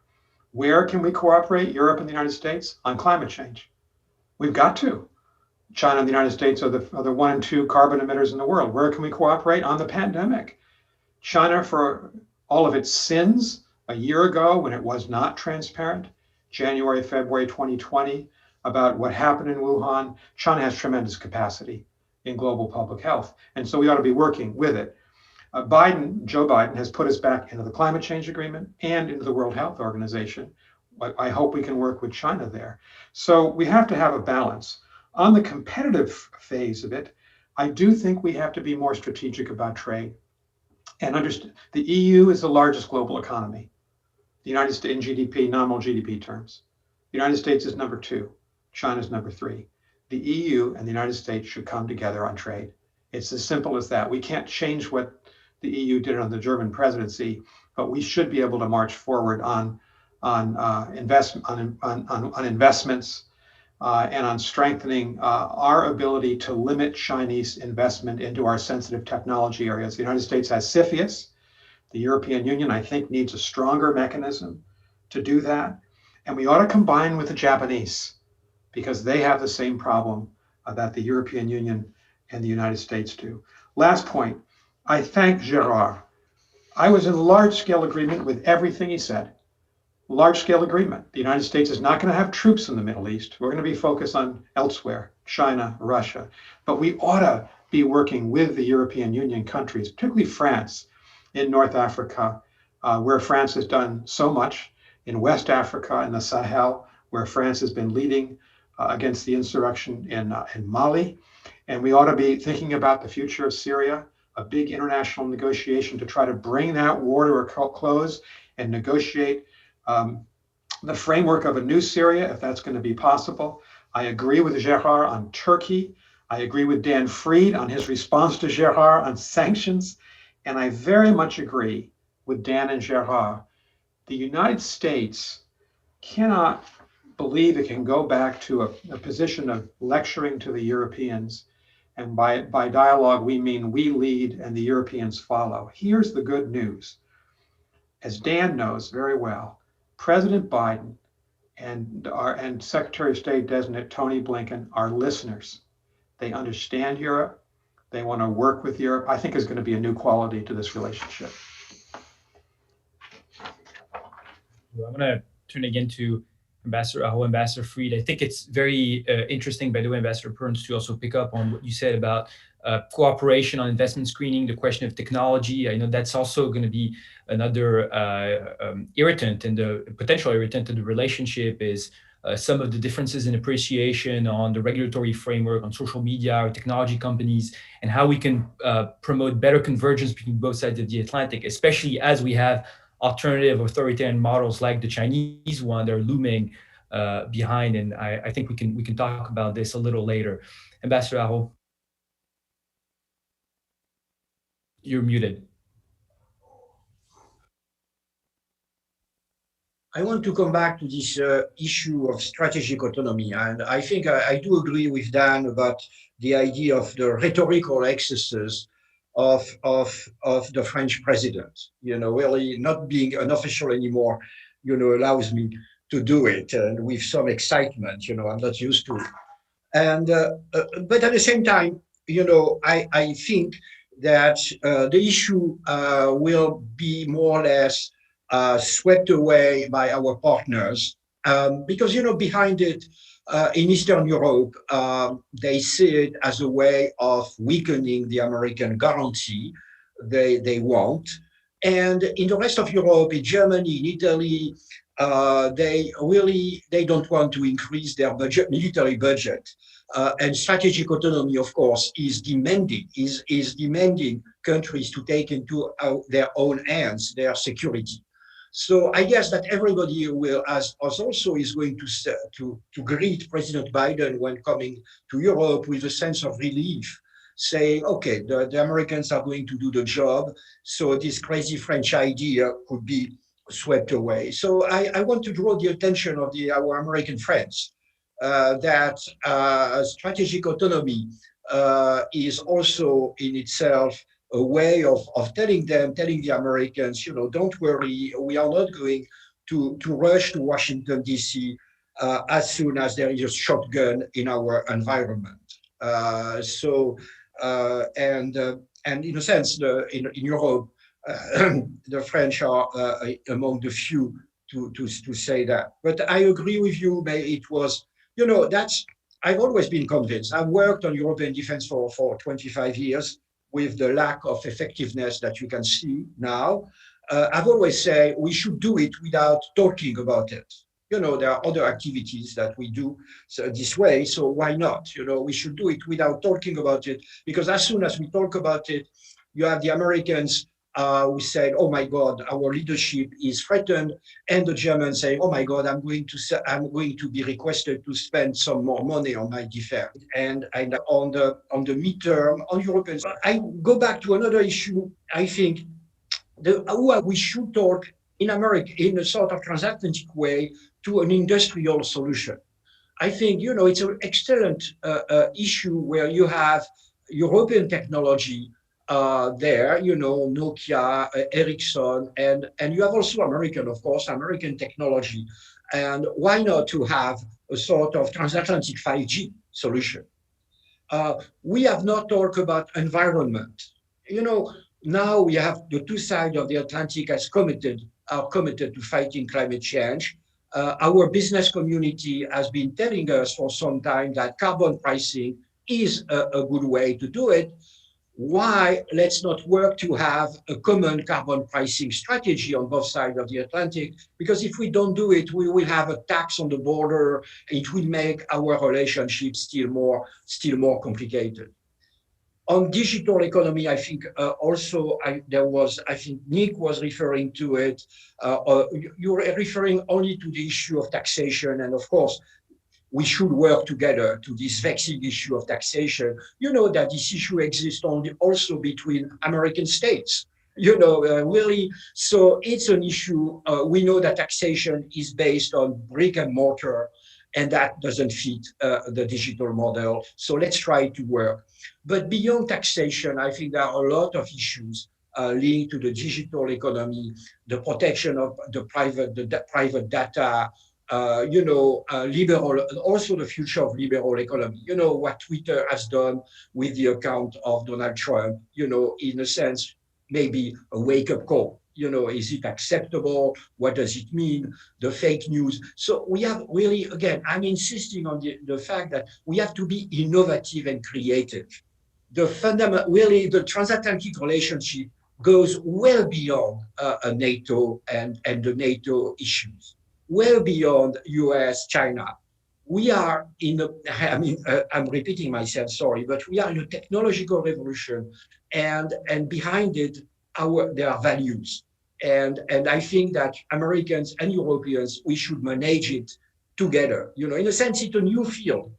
Where can we cooperate, Europe and the United States? On climate change. We've got to. China and the United States are the 1 and 2 carbon emitters in the world. Where can we cooperate? On the pandemic. China, for all of its sins, a year ago when it was not transparent, January, February 2020, about what happened in Wuhan, China has tremendous capacity in global public health. And so we ought to be working with it. Joe Biden has put us back into the climate change agreement and into the World Health Organization. I hope we can work with China there. So we have to have a balance. On the competitive phase of it, I do think we have to be more strategic about trade and understand the EU is the largest global economy. The United States in GDP, nominal GDP terms. The United States is number 2, China's number 3. The EU and the United States should come together on trade. It's as simple as that. We can't change what the EU did on the German presidency, but we should be able to march forward on investments and on strengthening our ability to limit Chinese investment into our sensitive technology areas. The United States has CFIUS. The European Union, I think, needs a stronger mechanism to do that. And we ought to combine with the Japanese because they have the same problem that the European Union and the United States do. Last point, I thank Gerard. I was in large-scale agreement with everything he said. Large-scale agreement. The United States is not going to have troops in the Middle East. We're going to be focused on elsewhere, China, Russia. But we ought to be working with the European Union countries, particularly France in North Africa, where France has done so much, in West Africa and the Sahel, where France has been leading against the insurrection in Mali. And we ought to be thinking about the future of Syria, a big international negotiation to try to bring that war to a close and negotiate the framework of a new Syria, if that's going to be possible. I agree with Gerard on Turkey. I agree with Dan Fried on his response to Gerard on sanctions. And I very much agree with Dan and Gerard. The United States cannot believe it can go back to a position of lecturing to the Europeans. And by dialogue, we mean we lead and the Europeans follow. Here's the good news. As Dan knows very well, President Biden and Secretary of State designate Tony Blinken are listeners. They understand Europe. They want to work with Europe. I think is going to be a new quality to this relationship. I'm going to turn again to Ambassador Aho, Ambassador Fried. I think it's very interesting, by the way, Ambassador Perns, to also pick up on what you said about cooperation on investment screening, the question of technology. I know that's also going to be another irritant, and the potential irritant of the relationship is some of the differences in appreciation on the regulatory framework, on social media or technology companies, and how we can promote better convergence between both sides of the Atlantic, especially as we have alternative authoritarian models like the Chinese one that are looming behind. And I think we can talk about this a little later. Ambassador Aho, you're muted. I want to come back to this issue of strategic autonomy. And I think I do agree with Dan about the idea of the rhetorical excesses of the French president, really not being unofficial anymore, allows me to do it, and with some excitement, I'm not used to it. And, but at the same time, I think that the issue will be more or less swept away by our partners, because, behind it, in Eastern Europe, they see it as a way of weakening the American guarantee they want. And in the rest of Europe, in Germany, in Italy, they don't want to increase their military budget. And strategic autonomy, of course, is demanding countries to take into their own hands their security. So I guess that everybody will, as also is going to greet President Biden when coming to Europe with a sense of relief, saying, okay, the Americans are going to do the job, so this crazy French idea could be swept away. So I want to draw the attention of our American friends that strategic autonomy is also in itself a way of telling the Americans, don't worry, we are not going to rush to Washington, D.C. As soon as there is a shotgun in our environment. And in a sense, in Europe, the French are among the few to say that. But I agree with you, it was, I've always been convinced. I've worked on European defense for 25 years. With the lack of effectiveness that you can see now, I've always said we should do it without talking about it. There are other activities that we do this way, so why not? We should do it without talking about it, because as soon as we talk about it, you have the Americans who said, oh my God, our leadership is threatened, and the Germans say, oh my God, I'm going to be requested to spend some more money on my defense. And on the midterm, on Europeans, I go back to another issue. I think we should talk in America in a sort of transatlantic way to an industrial solution. I think, it's an excellent issue where you have European technology there, Nokia, Ericsson, and you have also American technology. And why not to have a sort of transatlantic 5G solution? We have not talked about environment. Now we have the two sides of the Atlantic are committed to fighting climate change. Our business community has been telling us for some time that carbon pricing is a good way to do it. Why let's not work to have a common carbon pricing strategy on both sides of the Atlantic? Because if we don't do it, we will have a tax on the border. It will make our relationship still more complicated. On digital economy, I think I think Nick was referring to it. You're referring only to the issue of taxation, and of course, we should work together to this vexing issue of taxation. That this issue exists also between American states, really. So it's an issue. We know that taxation is based on brick and mortar and that doesn't fit the digital model. So let's try to work. But beyond taxation, I think there are a lot of issues linked to the digital economy, the protection of the private data, liberal, also the future of liberal economy. You know, what Twitter has done with the account of Donald Trump, in a sense, maybe a wake-up call. Is it acceptable? What does it mean? The fake news. So we have really, again, I'm insisting on the fact that we have to be innovative and creative. Really, the transatlantic relationship goes well beyond NATO and the NATO issues, well beyond US, China. We are I'm repeating myself, sorry, but we are in a technological revolution, and behind it, there are values. And I think that Americans and Europeans, we should manage it together. In a sense, it's a new field.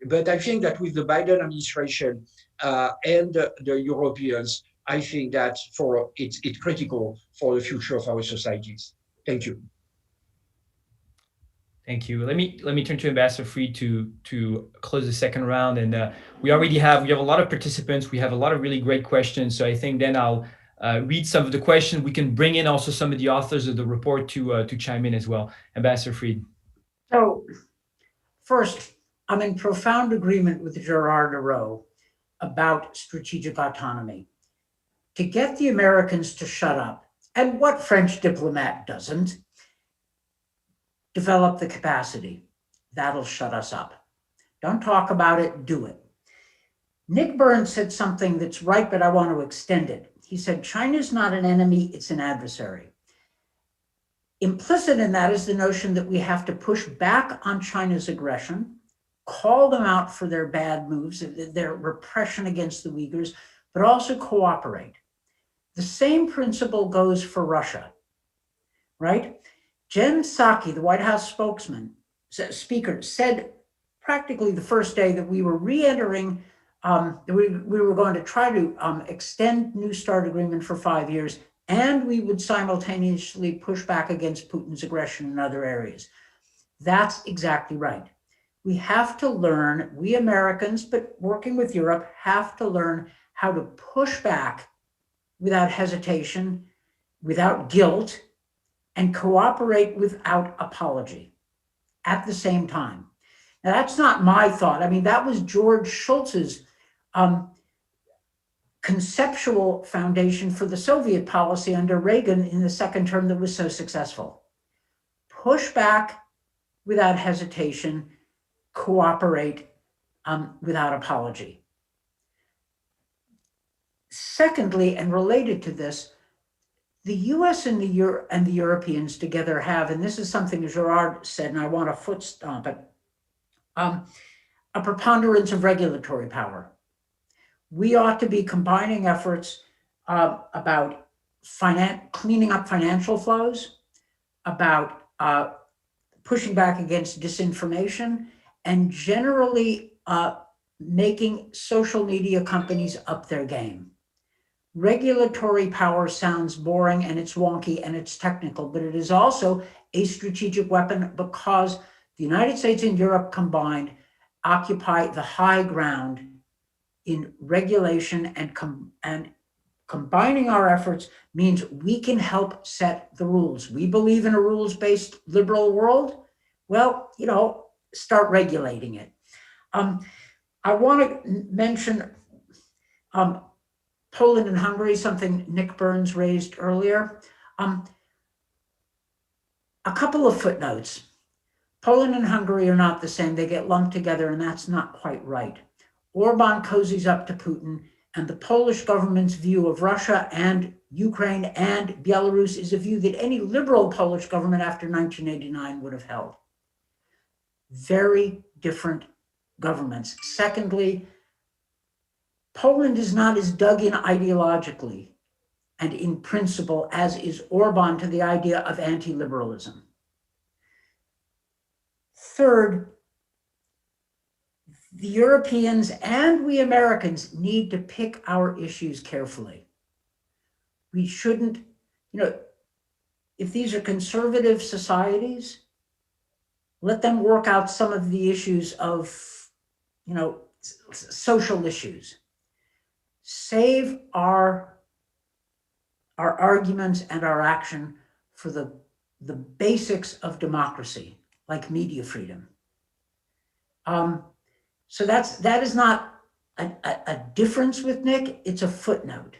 But I think that with the Biden administration and the Europeans, I think that it's critical for the future of our societies. Thank you. Thank you. Let me turn to Ambassador Fried to close the second round. And we have a lot of participants. We have a lot of really great questions. So I think then I'll read some of the questions. We can bring in also some of the authors of the report to chime in as well. Ambassador Fried. So first, I'm in profound agreement with Gerard Araud about strategic autonomy. To get the Americans to shut up, and what French diplomat doesn't, develop the capacity. That'll shut us up. Don't talk about it, do it. Nick Burns said something that's right, but I want to extend it. He said, China's not an enemy, it's an adversary. Implicit in that is the notion that we have to push back on China's aggression, call them out for their bad moves, their repression against the Uyghurs, but also cooperate. The same principle goes for Russia, right? Jen Psaki, the White House speaker, said practically the first day that we were re-entering, we were going to try to extend New START agreement for 5 years, and we would simultaneously push back against Putin's aggression in other areas. That's exactly right. We have to learn, we Americans, but working with Europe, have to learn how to push back without hesitation, without guilt, and cooperate without apology at the same time. Now, that's not my thought. I mean, that was George Shultz's conceptual foundation for the Soviet policy under Reagan in the second term that was so successful. Push back without hesitation, cooperate without apology. Secondly, and related to this, the US and the Europeans together have, and this is something Gerard said, and I want to foot stomp it, a preponderance of regulatory power. We ought to be combining efforts about cleaning up financial flows, about pushing back against disinformation, and generally making social media companies up their game. Regulatory power sounds boring and it's wonky and it's technical, but it is also a strategic weapon because the United States and Europe combined occupy the high ground in regulation, and combining our efforts means we can help set the rules. We believe in a rules-based liberal world. Well, start regulating it. I want to mention Poland and Hungary, something Nick Burns raised earlier. A couple of footnotes. Poland and Hungary are not the same. They get lumped together, and that's not quite right. Orban cozies up to Putin, and the Polish government's view of Russia and Ukraine and Belarus is a view that any liberal Polish government after 1989 would have held. Very different governments. Secondly, Poland is not as dug in ideologically and in principle as is Orban to the idea of anti-liberalism. Third, the Europeans and we Americans need to pick our issues carefully. We shouldn't, if these are conservative societies, Let them work out some of the issues of, social issues. Save our arguments and our action for the basics of democracy, like media freedom. So that is not a difference with Nick, it's a footnote.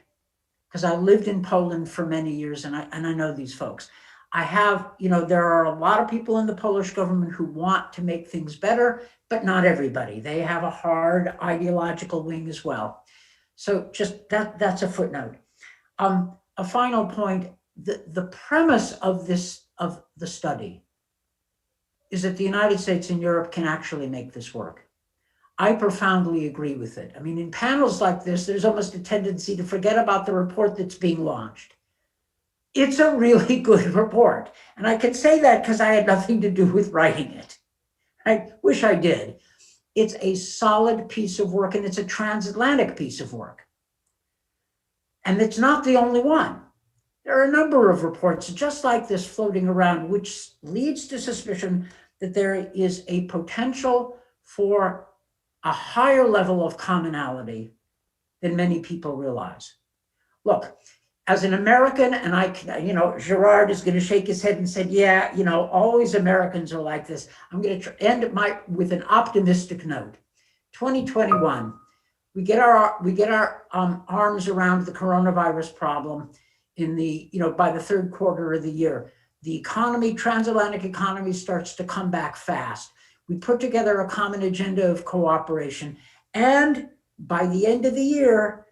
Because I lived in Poland for many years and I know these folks. I have, there are a lot of people in the Polish government who want to make things better, but not everybody. They have a hard ideological wing as well. So just that's a footnote. A final point, the premise of the study is that the United States and Europe can actually make this work. I profoundly agree with it. I mean, in panels like this, there's almost a tendency to forget about the report that's being launched. It's a really good report. And I can say that because I had nothing to do with writing it. I wish I did. It's a solid piece of work and it's a transatlantic piece of work. And it's not the only one. There are a number of reports just like this floating around, which leads to suspicion that there is a potential for a higher level of commonality than many people realize. Look, as an American, and Gerard is going to shake his head and say, yeah, always Americans are like this. I'm going to end with an optimistic note. 2021, we get our arms around the coronavirus problem by the third quarter of the year. The economy, transatlantic economy, starts to come back fast. We put together a common agenda of cooperation, and by the end of the year,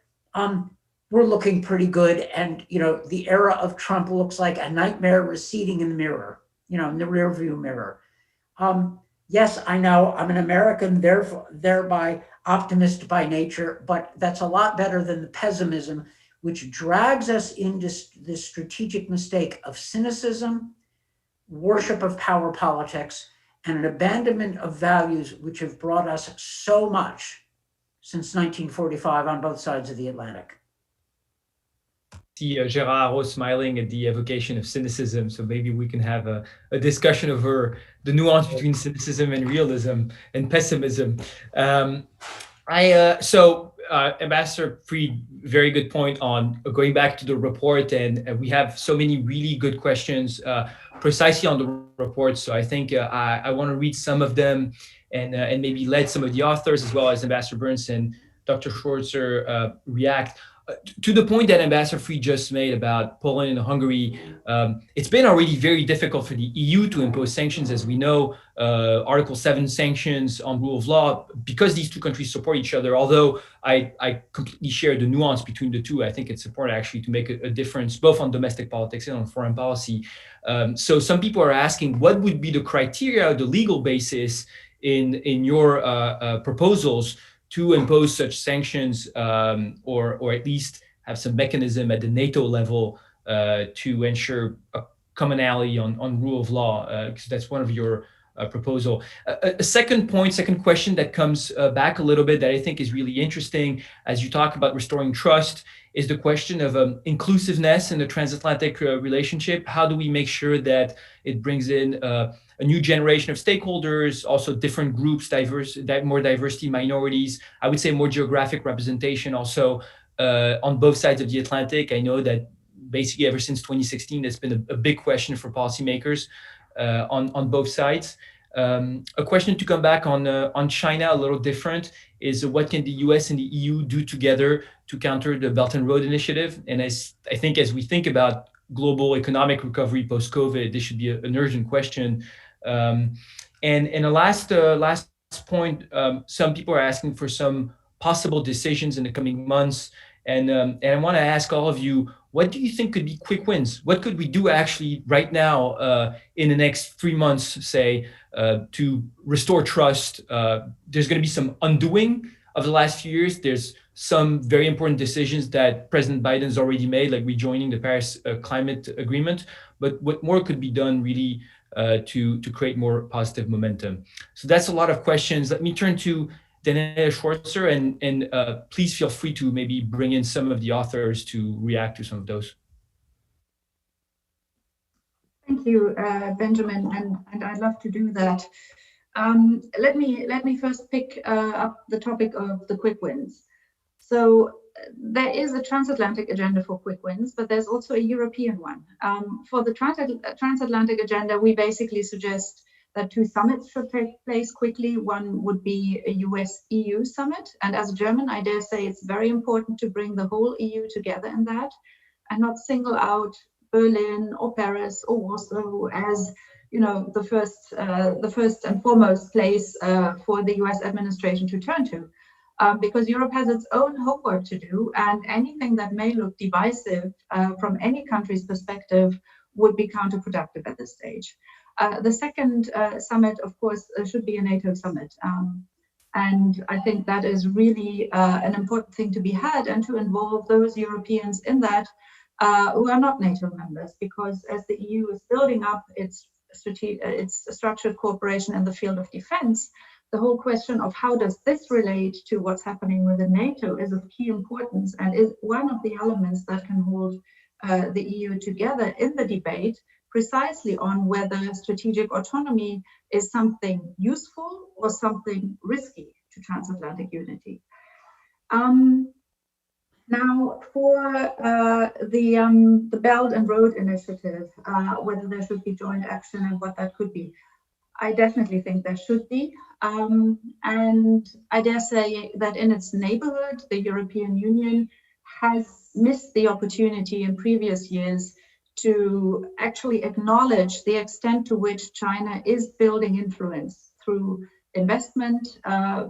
we're looking pretty good. And the era of Trump looks like a nightmare receding in the mirror, in the rearview mirror. Yes, I know I'm an American, thereby optimist by nature, but that's a lot better than the pessimism which drags us into this strategic mistake of cynicism, worship of power politics, and an abandonment of values which have brought us so much since 1945 on both sides of the Atlantic. See Gerard smiling at the evocation of cynicism, so maybe we can have a discussion over the nuance between cynicism and realism and pessimism. Ambassador Fried, very good point on going back to the report, and we have so many really good questions precisely on the report. So I think I want to read some of them and maybe let some of the authors as well as Ambassador Burns and Dr. Schwarzer react. To the point that Ambassador Fried just made about Poland and Hungary, it's been already very difficult for the EU to impose sanctions, as we know, Article 7 sanctions on rule of law, because these two countries support each other. Although I completely share the nuance between the two, I think it's important actually to make a difference both on domestic politics and on foreign policy. So some people are asking, what would be the criteria, the legal basis in your proposals to impose such sanctions, or at least have some mechanism at the Nato level to ensure a commonality on rule of law, because that's one of your proposal. A second question that comes back a little bit that I think is really interesting as you talk about restoring trust is the question of inclusiveness in the transatlantic relationship. How do we make sure that it brings in a new generation of stakeholders, also different groups, more diversity, minorities, I would say more geographic representation also on both sides of the Atlantic. I know that basically ever since 2016, that's been a big question for policymakers on both sides. A question to come back on China, a little different, is what can the US and the EU do together to counter the Belt and Road Initiative? And I think as we think about global economic recovery post-COVID, this should be an urgent question. And a last point, some people are asking for some possible decisions in the coming months. And I want to ask all of you, what do you think could be quick wins? What could we do actually right now in the next 3 months, say, to restore trust? There's going to be some undoing of the last few years. There's some very important decisions that President Biden's already made, like rejoining the Paris Climate Agreement. But what more could be done really to create more positive momentum? So that's a lot of questions. Let me turn to Nato Schwarzer, and please feel free to maybe bring in some of the authors to react to some of those. Thank you, Benjamin, and I'd love to do that. Let me first pick up the topic of the quick wins. So there is a transatlantic agenda for quick wins, but there's also a European one. For the transatlantic agenda, we basically suggest that 2 summits should take place quickly. One would be a US-EU summit. And as a German, I dare say it's very important to bring the whole EU together in that and not single out Berlin or Paris or Warsaw as the first and foremost place for the US administration to turn to. Because Europe has its own homework to do, and anything that may look divisive from any country's perspective would be counterproductive at this stage. The second summit, of course, should be a NATO summit. And I think that is really an important thing to be had, and to involve those Europeans in that who are not NATO members, because as the EU is building up its structured cooperation in the field of defense, the whole question of how does this relate to what's happening within NATO is of key importance, and is one of the elements that can hold the EU together in the debate, precisely on whether strategic autonomy is something useful or something risky to transatlantic unity. Now, for the Belt and Road Initiative, whether there should be joint action and what that could be, I definitely think there should be. And I dare say that in its neighborhood, the European Union has missed the opportunity in previous years to actually acknowledge the extent to which China is building influence through investment,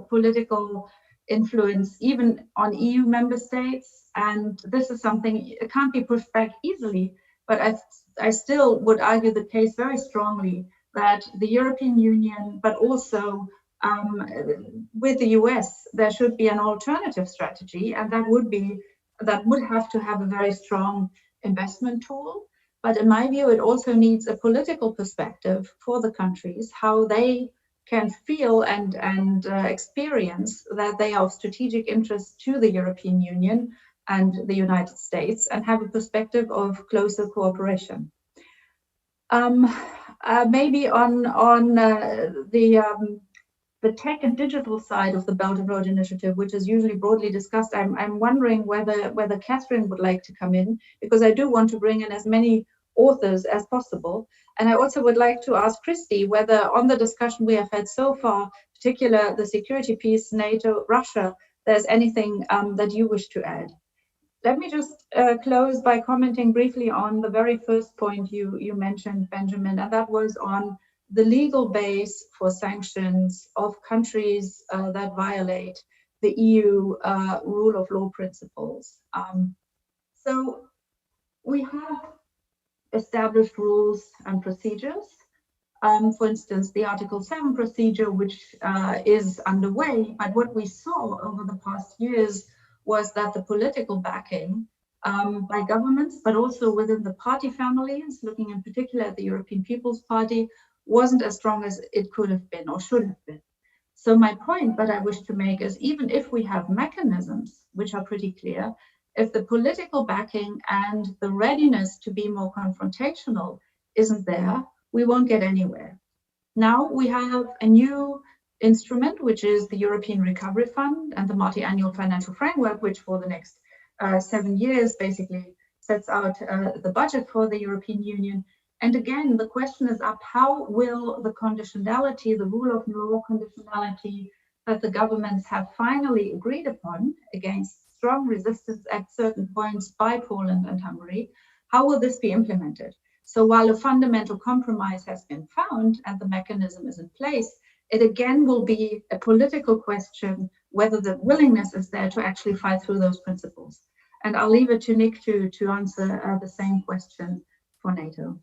political influence, even on EU member states. And this is something, it can't be pushed back easily, but I still would argue the case very strongly that the European Union, but also with the US, there should be an alternative strategy, and that would have to have a very strong investment tool. But in my view, it also needs a political perspective for the countries, how they can feel and experience that they are of strategic interest to the European Union and the United States, and have a perspective of closer cooperation. Maybe on the tech and digital side of the Belt and Road Initiative, which is usually broadly discussed, I'm wondering whether Catherine would like to come in, because I do want to bring in as many authors as possible. And I also would like to ask Christy whether on the discussion we have had so far, particular the security piece, NATO, Russia, there's anything that you wish to add. Let me just close by commenting briefly on the very first point you mentioned, Benjamin, and that was on the legal base for sanctions of countries that violate the EU rule of law principles. So we have established rules and procedures. For instance, the Article 7 procedure, which is underway, but what we saw over the past years was that the political backing by governments, but also within the party families, looking in particular at the European People's Party, wasn't as strong as it could have been or should have been. So my point that I wish to make is, even if we have mechanisms which are pretty clear, if the political backing and the readiness to be more confrontational isn't there, we won't get anywhere. Now we have a new instrument, which is the European Recovery Fund and the multi-annual financial framework, which for the next 7 years basically sets out the budget for the European Union. And again, the question is up, how will the conditionality, the rule of law conditionality that the governments have finally agreed upon against strong resistance at certain points by Poland and Hungary, how will this be implemented? So while a fundamental compromise has been found and the mechanism is in place, it again will be a political question whether the willingness is there to actually fight through those principles. And I'll leave it to Nick to answer the same question for NATO.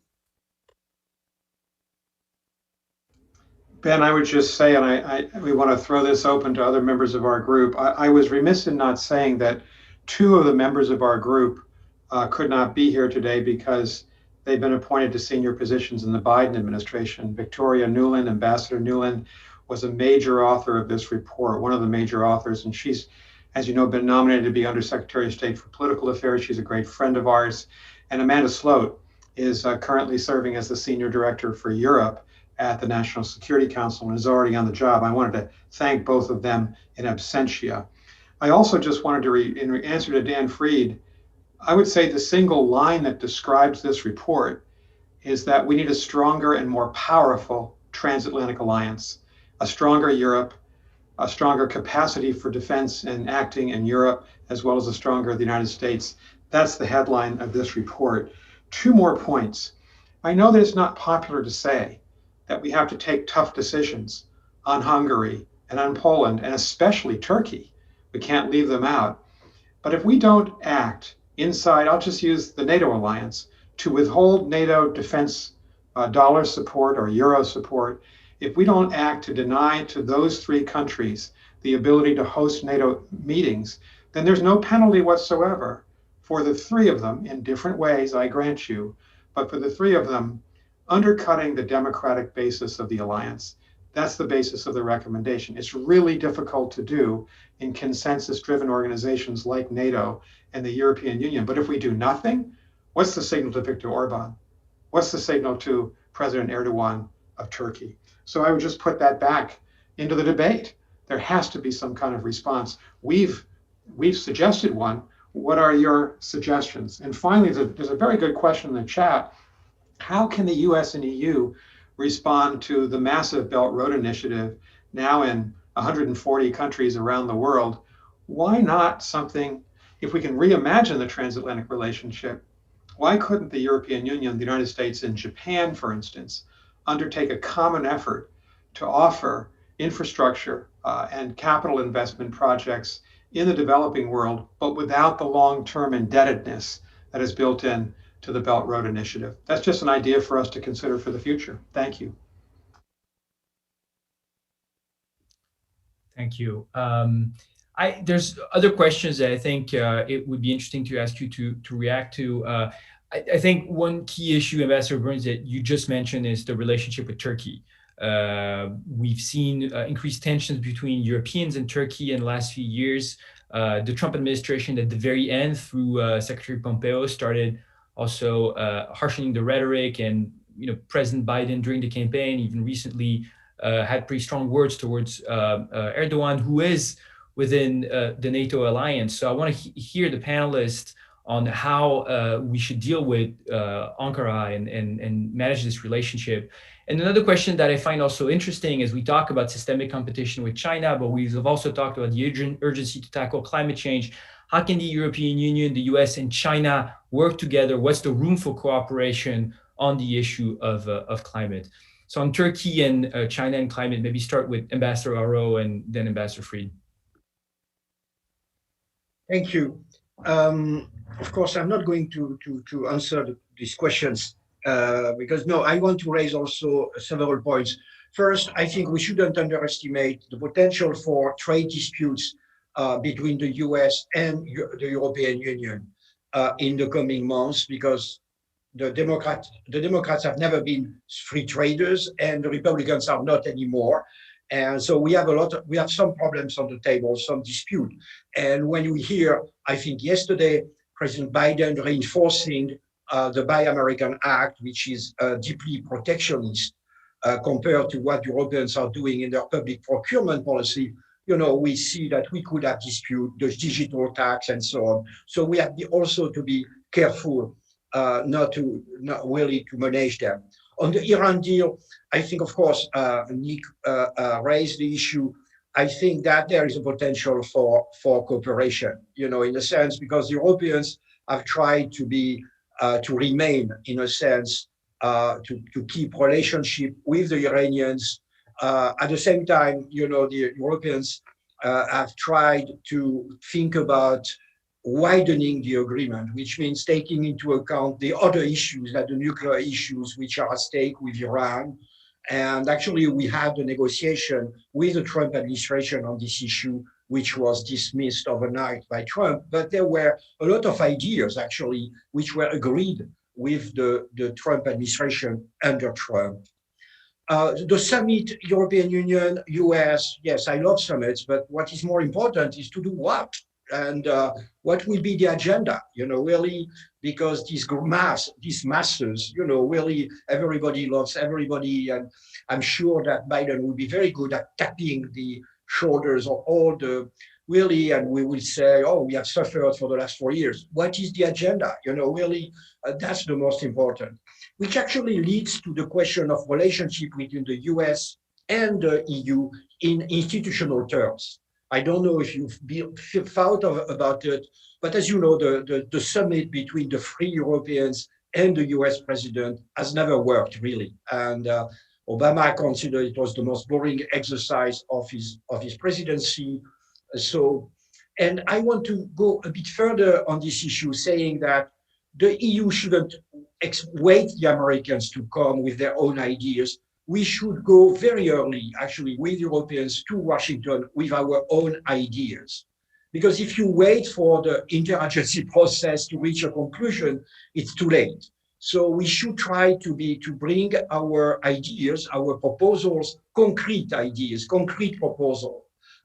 Ben, I would just say, and we want to throw this open to other members of our group, I was remiss in not saying that 2 of the members of our group could not be here today because they've been appointed to senior positions in the Biden administration. Victoria Nuland, Ambassador Nuland, was a major author of this report, one of the major authors, and she's, as you know, been nominated to be Undersecretary of State for Political Affairs. She's a great friend of ours. And Amanda Sloat is currently serving as the Senior Director for Europe at the National Security Council and is already on the job. I wanted to thank both of them in absentia. I also just wanted to, in answer to Dan Fried, I would say the single line that describes this report is that we need a stronger and more powerful transatlantic alliance, a stronger Europe, a stronger capacity for defense and acting in Europe, as well as a stronger the United States. That's the headline of this report. 2 more points. I know that it's not popular to say that we have to take tough decisions on Hungary and on Poland, and especially Turkey. We can't leave them out. But if we don't act inside, I'll just use the NATO alliance, to withhold NATO defense dollar support or euro support, if we don't act to deny to those 3 countries the ability to host NATO meetings, then there's no penalty whatsoever for the 3 of them in different ways, I grant you, but for the 3 of them undercutting the democratic basis of the alliance. That's the basis of the recommendation. It's really difficult to do in consensus-driven organizations like NATO and the European Union. But if we do nothing, what's the signal to Viktor Orban? What's the signal to President Erdogan of Turkey? So I would just put that back into the debate. There has to be some kind of response. We've suggested one. What are your suggestions? And finally, there's a very good question in the chat. How can the US and EU respond to the massive Belt Road Initiative now in 140 countries around the world? Why not something, if we can reimagine the transatlantic relationship, why couldn't the European Union, the United States, and Japan, for instance, undertake a common effort to offer infrastructure and capital investment projects in the developing world, but without the long-term indebtedness that is built in to the Belt Road Initiative? That's just an idea for us to consider for the future. Thank you. Thank you. There's other questions that I think it would be interesting to ask you to react to. I think one key issue, Ambassador Burns, that you just mentioned is the relationship with Turkey. We've seen increased tensions between Europeans and Turkey in the last few years. The Trump administration at the very end, through Secretary Pompeo, started also harshening the rhetoric, and President Biden during the campaign even recently had pretty strong words towards Erdogan, who is within the NATO alliance. So I want to hear the panelists on how we should deal with Ankara and manage this relationship. And another question that I find also interesting is we talk about systemic competition with China, but we've also talked about the urgency to tackle climate change. How can the European Union, the US, and China work together? What's the room for cooperation on the issue of climate? So on Turkey and China and climate, maybe start with Ambassador Aro and then Ambassador Fried. Thank you. Of course, I'm not going to answer these questions because no, I want to raise also several points. First, I think we shouldn't underestimate the potential for trade disputes between the US and the European Union in the coming months, because the Democrats have never been free traders and the Republicans are not anymore. And so we have some problems on the table, some dispute. And when we hear, I think yesterday, President Biden reinforcing the Buy American Act, which is deeply protectionist compared to what Europeans are doing in their public procurement policy, we see that we could have dispute the digital tax and so on. So we have also to be careful not really to manage them. On the Iran deal, I think, of course, Nick raised the issue. I think that there is a potential for cooperation, in a sense, because the Europeans have tried to remain, in a sense, to keep relationship with the Iranians. At the same time, the Europeans have tried to think about widening the agreement, which means taking into account the other issues, like the nuclear issues, which are at stake with Iran. And actually, we had a negotiation with the Trump administration on this issue, which was dismissed overnight by Trump. But there were a lot of ideas, actually, which were agreed with the Trump administration under Trump. The summit, European Union, US, yes, I love summits, but what is more important is to do what? And what will be the agenda, really, because these masses, really everybody loves everybody. And I'm sure that Biden will be very good at tapping the shoulders of all the really, and we will say, oh, we have suffered for the last 4 years. What is the agenda? Really, that's the most important, which actually leads to the question of relationship between the US and the EU in institutional terms. I don't know if you've thought about it, but as you know, the summit between the free Europeans and the US president has never worked really. And Obama considered it was the most boring exercise of his presidency. So, and I want to go a bit further on this issue, saying that the EU shouldn't wait the Americans to come with their own ideas. We should go very early, actually, with Europeans to Washington with our own ideas. Because if you wait for the interagency process to reach a conclusion, it's too late. So we should try to bring our ideas, our proposals, concrete ideas, concrete proposals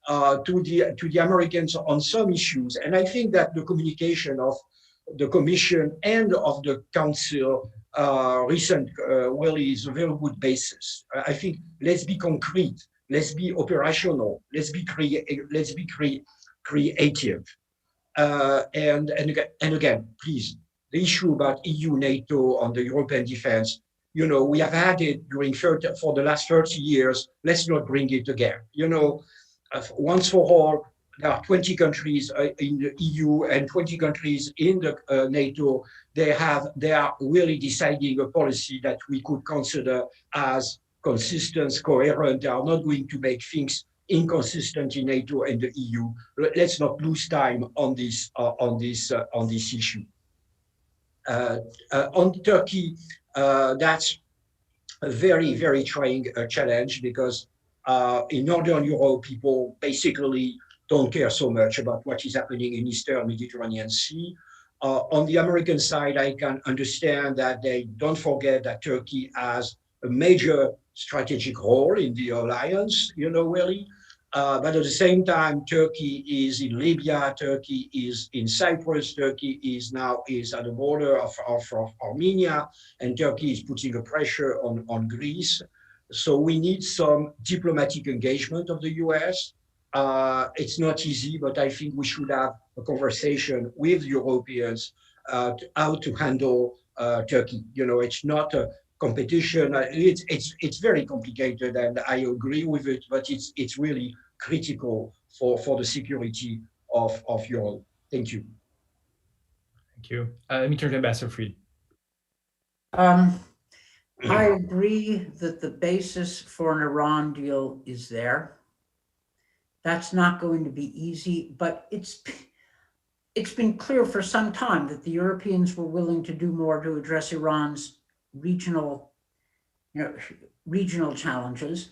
to the Americans on some issues. And I think that the communication of the Commission and of the Council recent really is a very good basis. I think let's be concrete, let's be operational, let's be creative. And again, please, the issue about EU, NATO on the European defense, we have had it for the last 30 years. Let's not bring it again. Once for all, there are 20 countries in the EU and 20 countries in the NATO. They are really deciding a policy that we could consider as consistent, coherent. They are not going to make things inconsistent in NATO and the EU. Let's not lose time on this issue. On Turkey, that's a very, very trying challenge, because in Northern Europe, people basically don't care so much about what is happening in Eastern Mediterranean Sea. On the American side, I can understand that they don't forget that Turkey has a major strategic role in the alliance, really. But at the same time, Turkey is in Libya, Turkey is in Cyprus, Turkey is at the border of Armenia, and Turkey is putting a pressure on Greece. So we need some diplomatic engagement of the US. It's not easy, but I think we should have a conversation with Europeans how to handle Turkey. It's not a competition. It's very complicated, and I agree with it, but it's really critical for the security of Europe. Thank you. Thank you. Let me turn to Ambassador Fried. I agree that the basis for an Iran deal is there. That's not going to be easy, but it's been clear for some time that the Europeans were willing to do more to address Iran's regional challenges.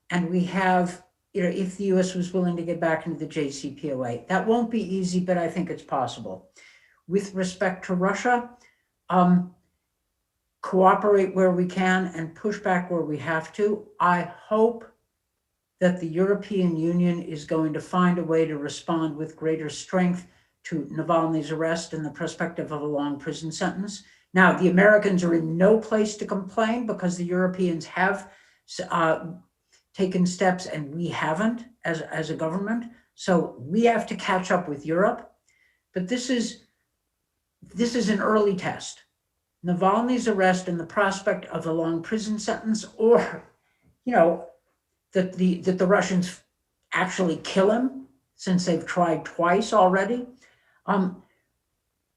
And we have, if the US was willing to get back into the JCPOA, that won't be easy, but I think it's possible. With respect to Russia, cooperate where we can and push back where we have to. I hope that the European Union is going to find a way to respond with greater strength to Navalny's arrest and the perspective of a long prison sentence. Now, the Americans are in no place to complain because the Europeans have taken steps and we haven't as a government. So we have to catch up with Europe. But this is an early test. Navalny's arrest and the prospect of a long prison sentence, or, that the Russians actually kill him, since they've tried twice already.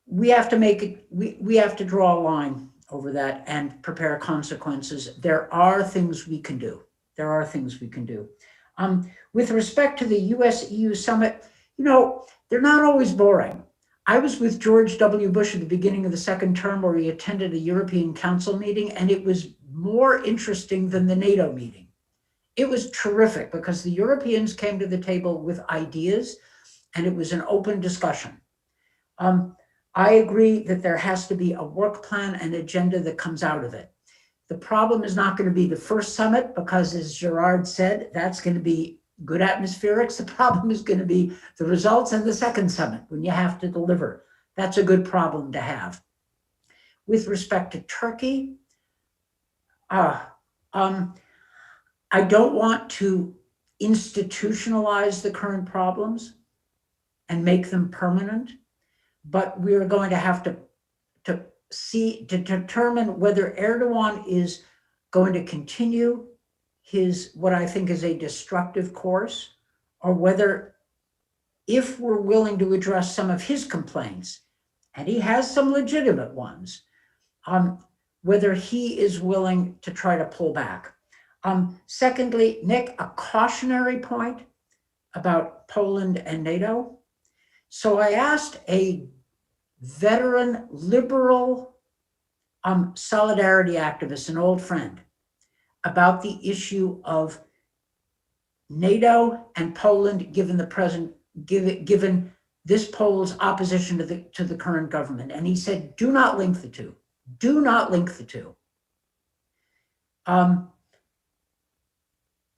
We have to make it, we have to draw a line over that and prepare consequences. There are things we can do. With respect to the US-EU summit, they're not always boring. I was with George W. Bush at the beginning of the second term, where he attended a European Council meeting, and it was more interesting than the NATO meeting. It was terrific because the Europeans came to the table with ideas, and it was an open discussion. I agree that there has to be a work plan and agenda that comes out of it. The problem is not going to be the first summit, because as Gerard said, that's going to be good atmospherics. The problem is going to be the results in the second summit when you have to deliver. That's a good problem to have. With respect to Turkey, I don't want to institutionalize the current problems and make them permanent, but we're going to have to determine whether Erdogan is going to continue his, what I think is a destructive course, or whether, if we're willing to address some of his complaints, and he has some legitimate ones, whether he is willing to try to pull back. Secondly, Nick, a cautionary point about Poland and NATO. So I asked a veteran liberal solidarity activist, an old friend, about the issue of NATO and Poland, given this Poland's opposition to the current government. And he said, do not link the two. Do not link the two.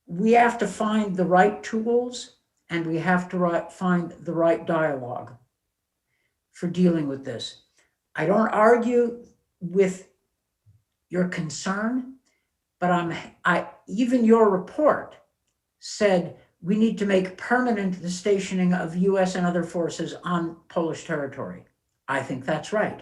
We have to find the right tools, and we have to find the right dialogue for dealing with this. I don't argue with your concern, but even your report said we need to make permanent the stationing of US and other forces on Polish territory. I think that's right.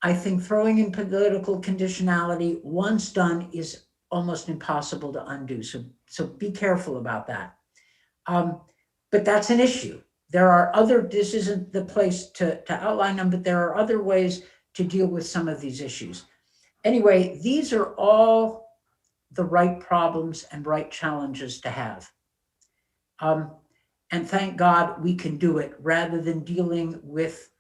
I think throwing in political conditionality once done is almost impossible to undo. So be careful about that. But that's an issue. This isn't the place to outline them, but there are other ways to deal with some of these issues. Anyway, these are all the right problems and right challenges to have. And thank God we can do it, rather than dealing with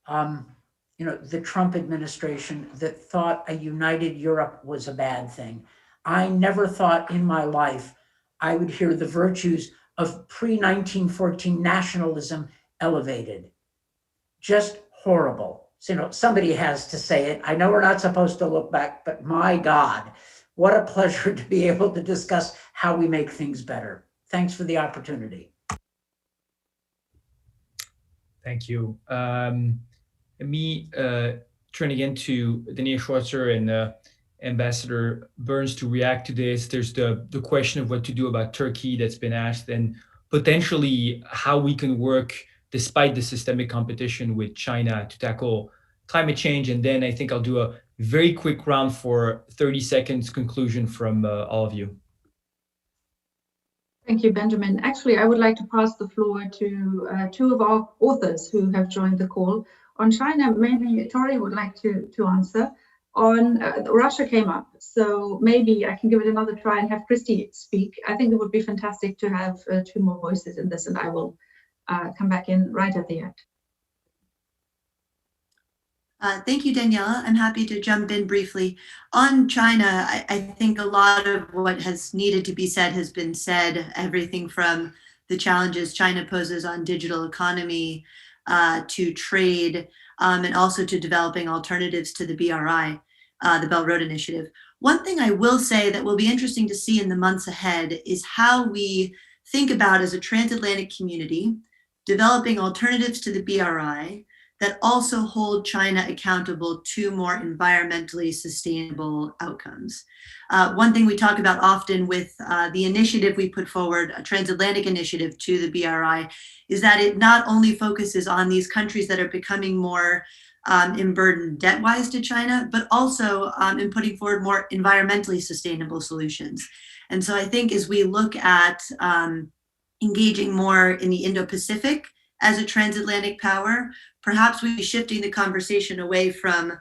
the Trump administration that thought a united Europe was a bad thing. I never thought in my life I would hear the virtues of pre-1914 nationalism elevated. Just horrible. So, somebody has to say it. I know we're not supposed to look back, but my God, what a pleasure to be able to discuss how we make things better. Thanks for the opportunity. Thank you. Me turn again to Daniel Schwarzer and Ambassador Burns to react to this. There's the question of what to do about Turkey that's been asked, and potentially how we can work despite the systemic competition with China to tackle climate change. And then I think I'll do a very quick round for 30 seconds conclusion from all of you. Thank you, Benjamin. Actually, I would like to pass the floor to two of our authors who have joined the call. On China, maybe Tori would like to answer. On Russia came up, so maybe I can give it another try and have Christy speak. I think it would be fantastic to have two more voices in this, and I will come back in right at the end. Thank you, Daniela. I'm happy to jump in briefly. On China, I think a lot of what has needed to be said has been said, everything from the challenges China poses on digital economy to trade, and also to developing alternatives to the BRI, the Belt Road Initiative. One thing I will say that will be interesting to see in the months ahead is how we think about, as a transatlantic community, developing alternatives to the BRI that also hold China accountable to more environmentally sustainable outcomes. One thing we talk about often with the initiative we put forward, a transatlantic initiative to the BRI, is that it not only focuses on these countries that are becoming more emburdened debt-wise to China, but also in putting forward more environmentally sustainable solutions. And so I think as we look at engaging more in the Indo-Pacific as a transatlantic power, perhaps we'll be shifting the conversation away from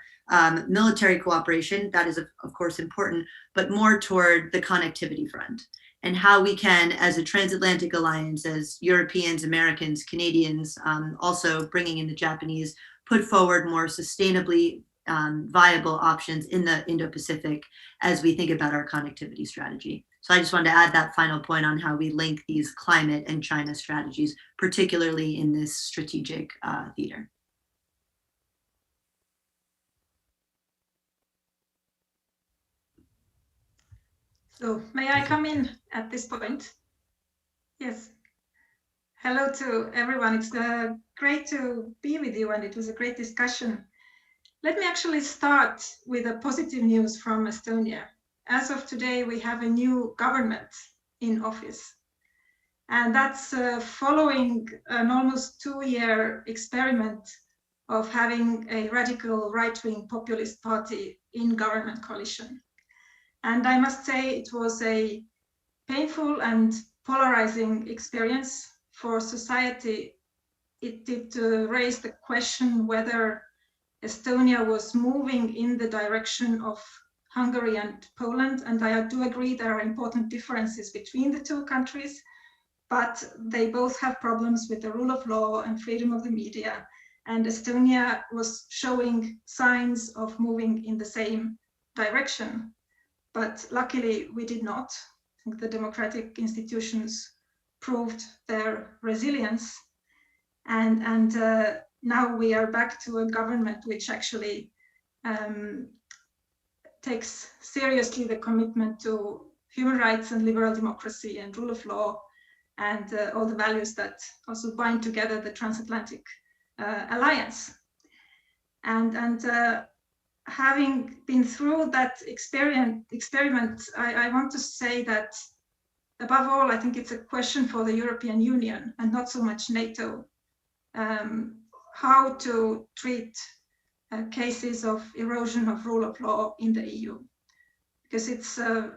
military cooperation, that is of course important, but more toward the connectivity front, and how we can, as a transatlantic alliance, as Europeans, Americans, Canadians, also bringing in the Japanese, put forward more sustainably viable options in the Indo-Pacific as we think about our connectivity strategy. So I just wanted to add that final point on how we link these climate and China strategies, particularly in this strategic theater. So may I come in at this point? Yes. Hello to everyone. It's great to be with you, and it was a great discussion. Let me actually start with a positive news from Estonia. As of today, we have a new government in office. And that's following an almost 2-year experiment of having a radical right-wing populist party in government coalition. And I must say it was a painful and polarizing experience for society. It did raise the question whether Estonia was moving in the direction of Hungary and Poland. And I do agree there are important differences between the two countries, but they both have problems with the rule of law and freedom of the media. And Estonia was showing signs of moving in the same direction. But luckily, we did not. I think the democratic institutions proved their resilience. And now we are back to a government which actually takes seriously the commitment to human rights and liberal democracy and rule of law and all the values that also bind together the transatlantic alliance. And having been through that experiment, I want to say that above all, I think it's a question for the European Union and not so much NATO, how to treat cases of erosion of rule of law in the EU. Because it's a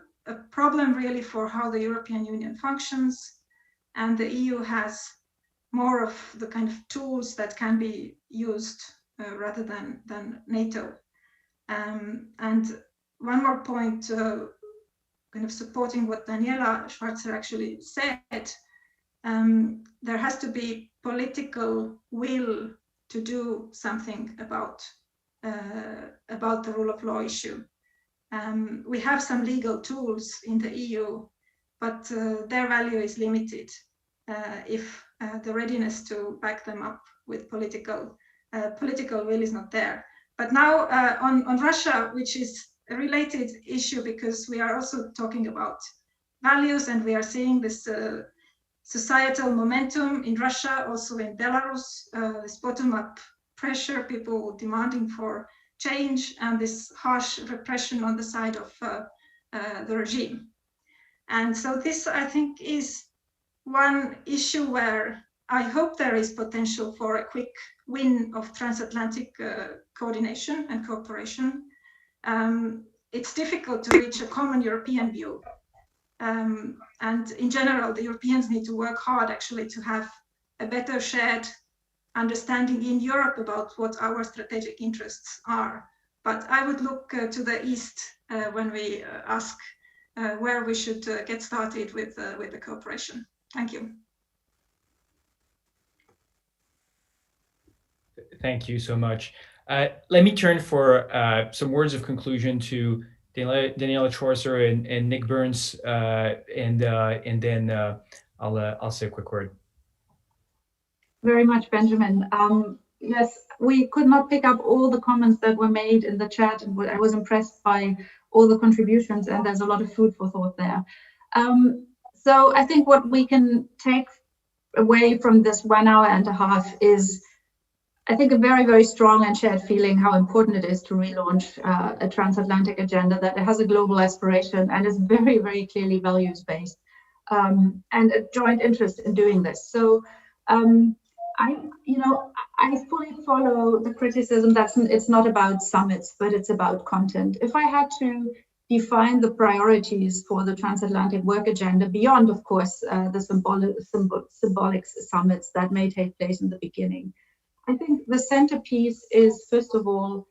problem really for how the European Union functions, and the EU has more of the kind of tools that can be used rather than NATO. And one more point, kind of supporting what Daniela Schwarzer actually said, there has to be political will to do something about the rule of law issue. We have some legal tools in the EU, but their value is limited if the readiness to back them up with political will is not there. But now on Russia, which is a related issue because we are also talking about values, and we are seeing this societal momentum in Russia, also in Belarus, this bottom-up pressure, people demanding for change, and this harsh repression on the side of the regime. And so this, I think, is one issue where I hope there is potential for a quick win of transatlantic coordination and cooperation. It's difficult to reach a common European view. And in general, the Europeans need to work hard actually to have a better shared understanding in Europe about what our strategic interests are. But I would look to the East when we ask where we should get started with the cooperation. Thank you. Thank you so much. Let me turn for some words of conclusion to Daniela Schwarzer and Nick Burns, and then I'll say a quick word. Very much, Benjamin. Yes, we could not pick up all the comments that were made in the chat, and I was impressed by all the contributions, and there's a lot of food for thought there. So I think what we can take away from this 1 hour and a half is, I think, a very, very strong and shared feeling how important it is to relaunch a transatlantic agenda that has a global aspiration and is very, very clearly values-based, and a joint interest in doing this. So I fully follow the criticism that it's not about summits, but it's about content. If I had to define the priorities for the transatlantic work agenda beyond, of course, the symbolic summits that may take place in the beginning, I think the centerpiece is, first of all,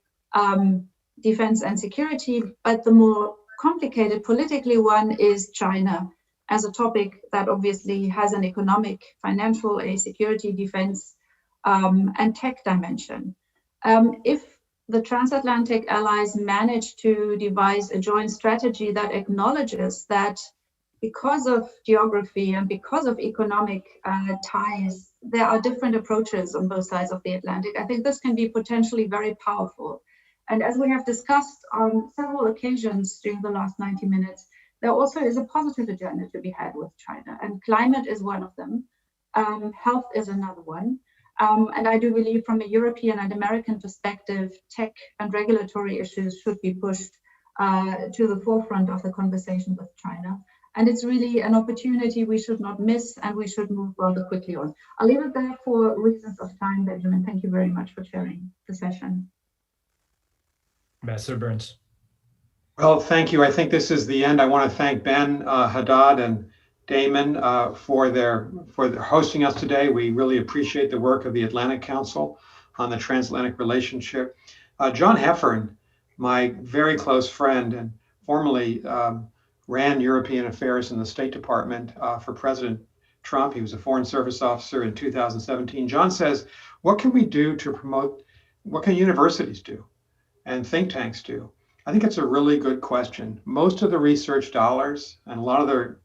defense and security, but the more complicated politically one is China as a topic that obviously has an economic, financial, a security, defense, and tech dimension. If the transatlantic allies manage to devise a joint strategy that acknowledges that because of geography and because of economic ties, there are different approaches on both sides of the Atlantic, I think this can be potentially very powerful. And as we have discussed on several occasions during the last 90 minutes, there also is a positive agenda to be had with China, and climate is one of them. Health is another one. And I do believe from a European and American perspective, tech and regulatory issues should be pushed to the forefront of the conversation with China. And it's really an opportunity we should not miss, and we should move rather quickly on. I'll leave it there for reasons of time, Benjamin. Thank you very much for chairing the session. Ambassador Burns. Well, thank you. I think this is the end. I want to thank Ben Haddad and Damon for hosting us today. We really appreciate the work of the Atlantic Council on the transatlantic relationship. John Heffern, my very close friend and formerly ran European affairs in the State Department for President Trump. He was a Foreign Service officer in 2017. John says, what can we do to promote, what can universities do and think tanks do? I think it's a really good question. Most of the research dollars and a lot of their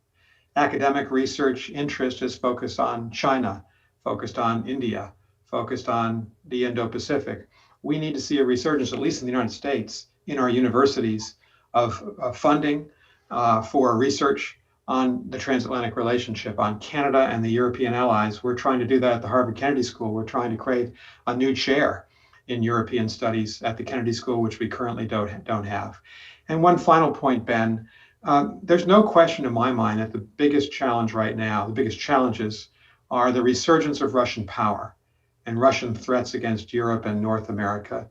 academic research interest is focused on China, focused on India, focused on the Indo-Pacific. We need to see a resurgence, at least in the United States, in our universities of funding for research on the transatlantic relationship, on Canada and the European allies. We're trying to do that at the Harvard Kennedy School. We're trying to create a new chair in European studies at the Kennedy School, which we currently don't have. And one final point, Ben, there's no question in my mind that the biggest challenge right now, the biggest challenges are the resurgence of Russian power and Russian threats against Europe and North America,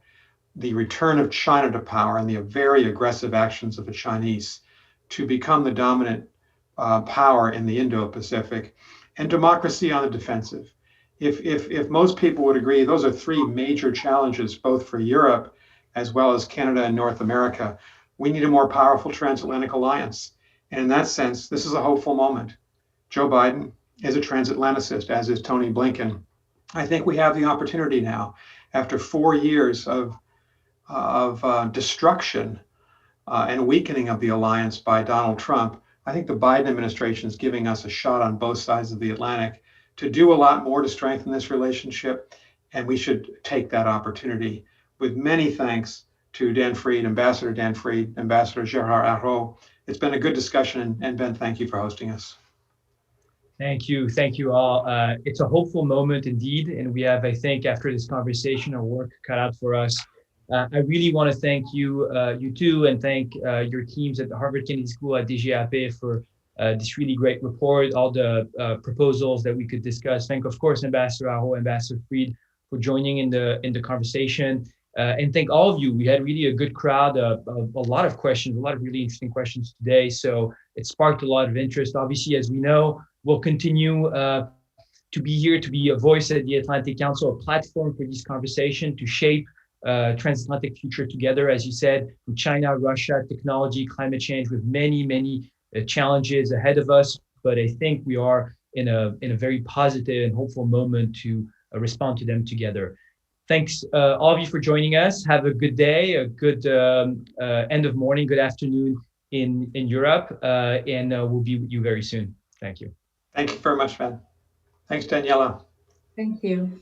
the return of China to power and the very aggressive actions of the Chinese to become the dominant power in the Indo-Pacific, and democracy on the defensive. If most people would agree, those are three major challenges, both for Europe as well as Canada and North America. We need a more powerful transatlantic alliance. And in that sense, this is a hopeful moment. Joe Biden is a transatlanticist, as is Tony Blinken. I think we have the opportunity now, after 4 years of destruction and weakening of the alliance by Donald Trump. I think the Biden administration is giving us a shot on both sides of the Atlantic to do a lot more to strengthen this relationship, and we should take that opportunity. With many thanks to Dan Fried, Ambassador Dan Fried, Ambassador Gerard Arrault. It's been a good discussion, and Ben, thank you for hosting us. Thank you all. It's a hopeful moment indeed, and we have, I think, after this conversation, our work cut out for us. I really want to thank you, you two, and thank your teams at the Harvard Kennedy School at DGAP for this really great report, all the proposals that we could discuss. Thank, of course, Ambassador Arrault, Ambassador Fried for joining in the conversation. And thank all of you. We had really a good crowd, a lot of questions, a lot of really interesting questions today. So it sparked a lot of interest. Obviously, as we know, we'll continue to be here, to be a voice at the Atlantic Council, a platform for this conversation to shape transatlantic future together, as you said, from China, Russia, technology, climate change, with many challenges ahead of us. But I think we are in a very positive and hopeful moment to respond to them together. Thanks all of you for joining us. Have a good day, a good end of morning, good afternoon in Europe, and we'll be with you very soon. Thank you. Thank you very much, Ben. Thanks, Daniela. Thank you.